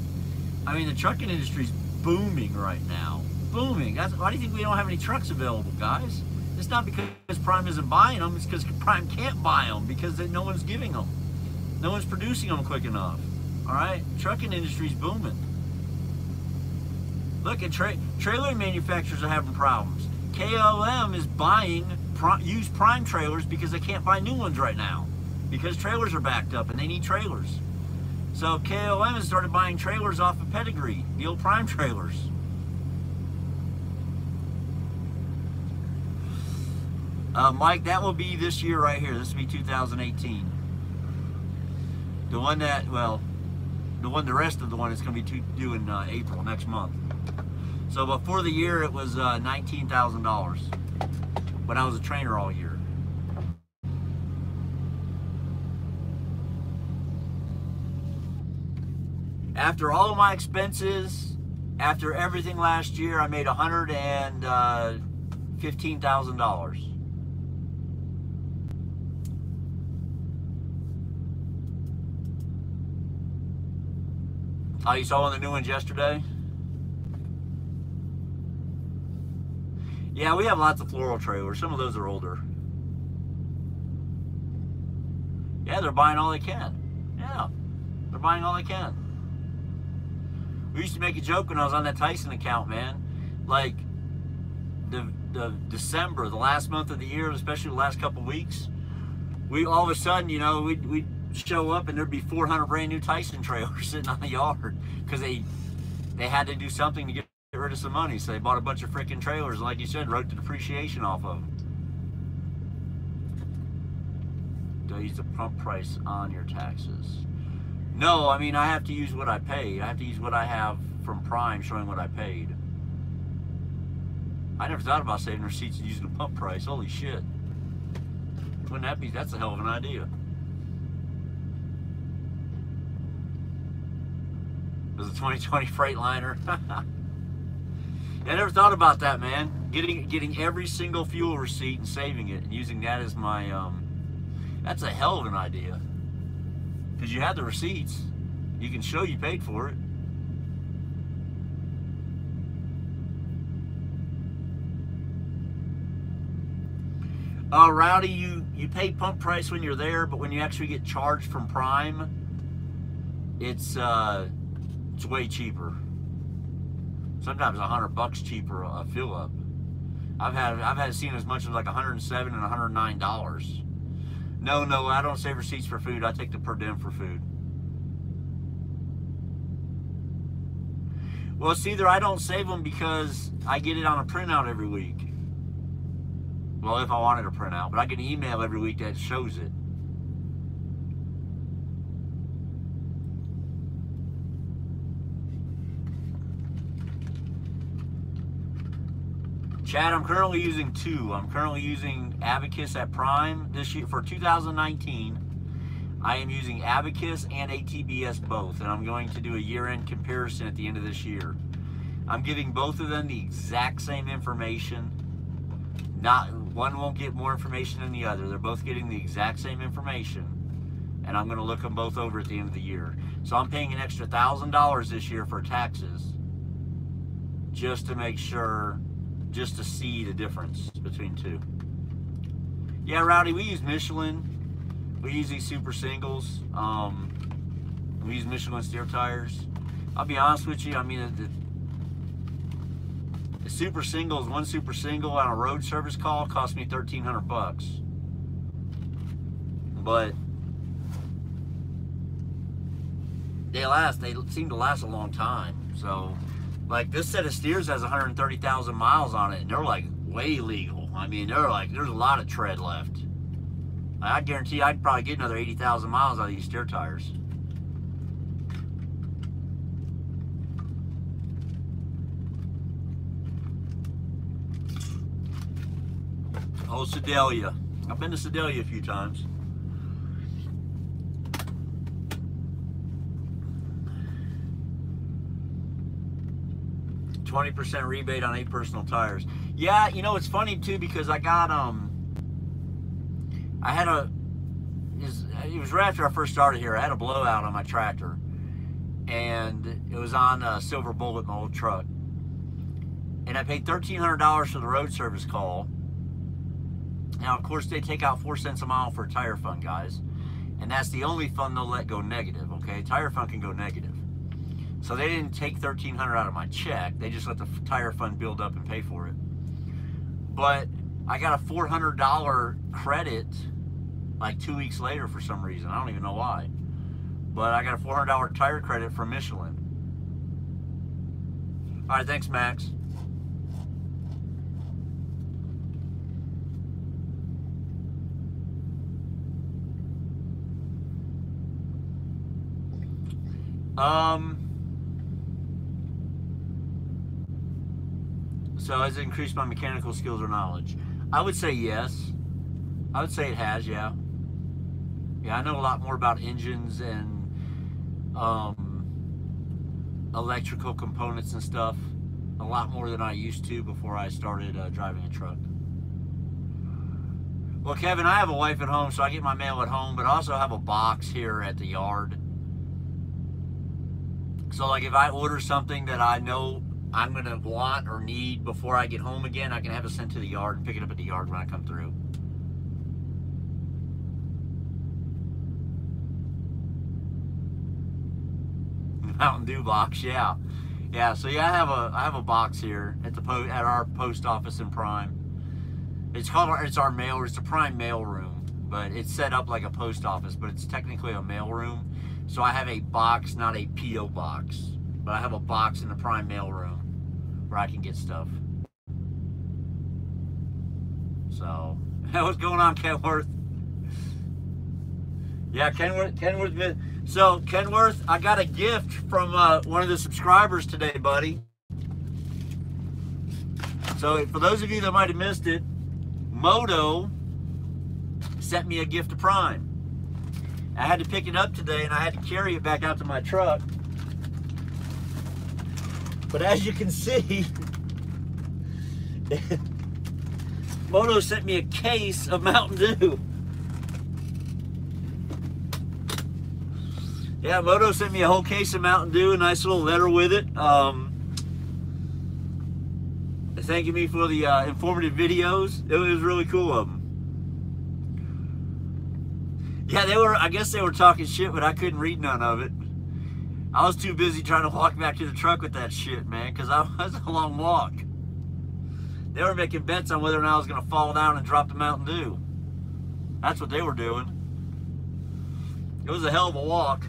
A: I mean, the trucking industry's booming right now. Booming. Why do you think we don't have any trucks available, guys? It's not because Prime isn't buying them, it's because Prime can't buy them because no one's giving them. No one's producing them quick enough. All right? Trucking industry's booming. Look, at trailer manufacturers are having problems. KLM is buying used Prime trailers because they can't buy new ones right now. because trailers are backed up and they need trailers. So KOM has started buying trailers off of Pedigree, the old Prime trailers. Mike, that will be this year right here. This will be 2018. The one that, well, the rest of the one is going to be due in April, next month. So before the year, it was $19,000 when I was a trainer all year. After all of my expenses, after everything last year, I made $115,000. Oh, you saw one of the new ones yesterday? Yeah, we have lots of floral trailers. Some of those are older. Yeah, they're buying all they can. Yeah, they're buying all they can. We used to make a joke when I was on that Tyson account, man. Like, the December, the last month of the year, especially the last couple weeks, we all of a sudden, you know, we'd show up and there'd be 400 brand new Tyson trailers sitting on the yard because they had to do something to get rid of some money. So they bought a bunch of freaking trailers, and like you said, wrote the depreciation off of them. Do I use the pump price on your taxes? No, I mean, I have to use what I paid. I have to use what I have from Prime showing what I paid. I never thought about saving receipts and using the pump price. Holy shit. Wouldn't that be, that's a hell of an idea. It was a 2020 Freightliner. I never thought about that, man. Getting every single fuel receipt and saving it and using that as my, that's a hell of an idea. Because you have the receipts. You can show you paid for it. Rowdy, you pay pump price when you're there, but when you actually get charged from Prime, it's way cheaper. Sometimes $100 cheaper a fill up. I've had seen as much as like $107 and $109. No, I don't save receipts for food. I take the per diem for food. Well, it's either I don't save them because I get it on a printout every week. Well, if I wanted a printout, but I get an email every week that shows it. Chad, I'm currently using two. I'm currently using Abacus at Prime this year. For 2019, I am using Abacus and ATBS both, and I'm going to do a year-end comparison at the end of this year. I'm giving both of them the exact same information. One won't get more information than the other. They're both getting the exact same information, and I'm going to look them both over at the end of the year. So I'm paying an extra $1,000 this year for taxes just to make sure, just to see the difference between two. Yeah, Rowdy, we use Michelin. We use these super singles. We use Michelin steer tires. I'll be honest with you, I mean, the super singles, one super single on a road service call cost me $1,300. But they seem to last a long time. So, like, this set of steers has 130,000 miles on it, and they're like way legal. I mean, they're like, there's a lot of tread left. I guarantee I'd probably get another 80,000 miles out of these steer tires. Oh, Sedalia. I've been to Sedalia a few times. $20% rebate on 8 personal tires. Yeah, you know, it's funny too, because I got, it was right after I first started here. I had a blowout on my tractor, and it was on a Silver Bullet, my old truck. And I paid $1,300 for the road service call. Now, of course, they take out 4 cents a mile for a tire fund, guys. And that's the only fund they'll let go negative, okay? Tire fund can go negative. So they didn't take $1,300 out of my check. They just let the tire fund build up and pay for it. But I got a $400 credit like 2 weeks later for some reason. I don't even know why. But I got a $400 tire credit from Michelin. All right, thanks, Max. So has it increased my mechanical skills or knowledge? I would say yes. I would say it has, yeah. Yeah, I know a lot more about engines and electrical components and stuff. A lot more than I used to before I started driving a truck. Well, Kevin, I have a wife at home, so I get my mail at home, but I also have a box here at the yard. So, like, if I order something that I know I'm going to want or need before I get home again, I can have it sent to the yard and pick it up at the yard when I come through. Mountain Dew box, yeah. Yeah, so yeah, I have a box here at at our post office in Prime. It's our mail, it's a Prime mail room, but it's set up like a post office, but it's technically a mail room. So I have a box, not a P.O. box, but I have a box in the Prime mail room where I can get stuff. So, what's going on, Kenworth? Yeah, Kenworth. So, Kenworth, I got a gift from one of the subscribers today, buddy. So, for those of you that might have missed it, Moto sent me a gift to Prime. I had to pick it up today, and I had to carry it back out to my truck. But as you can see, Moto sent me a case of Mountain Dew. Yeah, Moto sent me a whole case of Mountain Dew, a nice little letter with it. Thanking me for the informative videos. It was really cool of them. Yeah, I guess they were talking shit, but I couldn't read none of it. I was too busy trying to walk back to the truck with that shit, man, because that was a long walk. They were making bets on whether or not I was going to fall down and drop the Mountain Dew. That's what they were doing. It was a hell of a walk.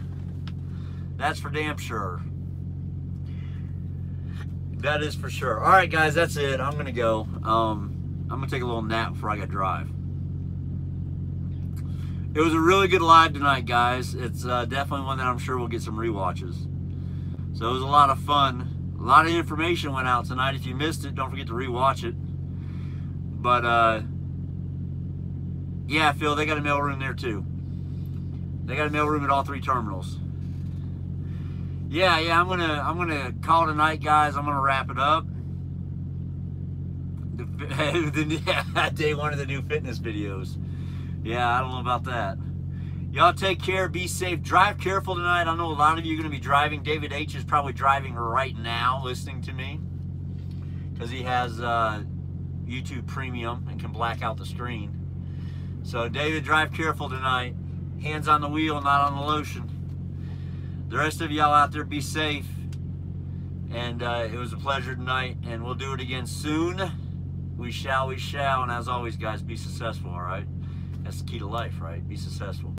A: That's for damn sure. That is for sure. All right, guys, that's it. I'm going to go. I'm going to take a little nap before I got to drive. It was a really good live tonight, guys. It's definitely one that I'm sure we'll get some rewatches. So it was a lot of fun. A lot of information went out tonight. If you missed it, don't forget to rewatch it. But, yeah, Phil, they got a mailroom there, too. They got a mailroom at all 3 terminals. Yeah, I'm gonna call it a night, guys. I'm gonna wrap it up. Day 1 of the new fitness videos. Yeah, I don't know about that. Y'all take care, be safe, drive careful tonight. I know a lot of you are going to be driving. David H is probably driving right now listening to me because he has YouTube Premium and can black out the screen. So David, drive careful tonight. Hands on the wheel, not on the lotion. The rest of y'all out there, be safe. And it was a pleasure tonight, and we'll do it again soon. We shall, and as always, guys, be successful, all right? That's the key to life, right? Be successful.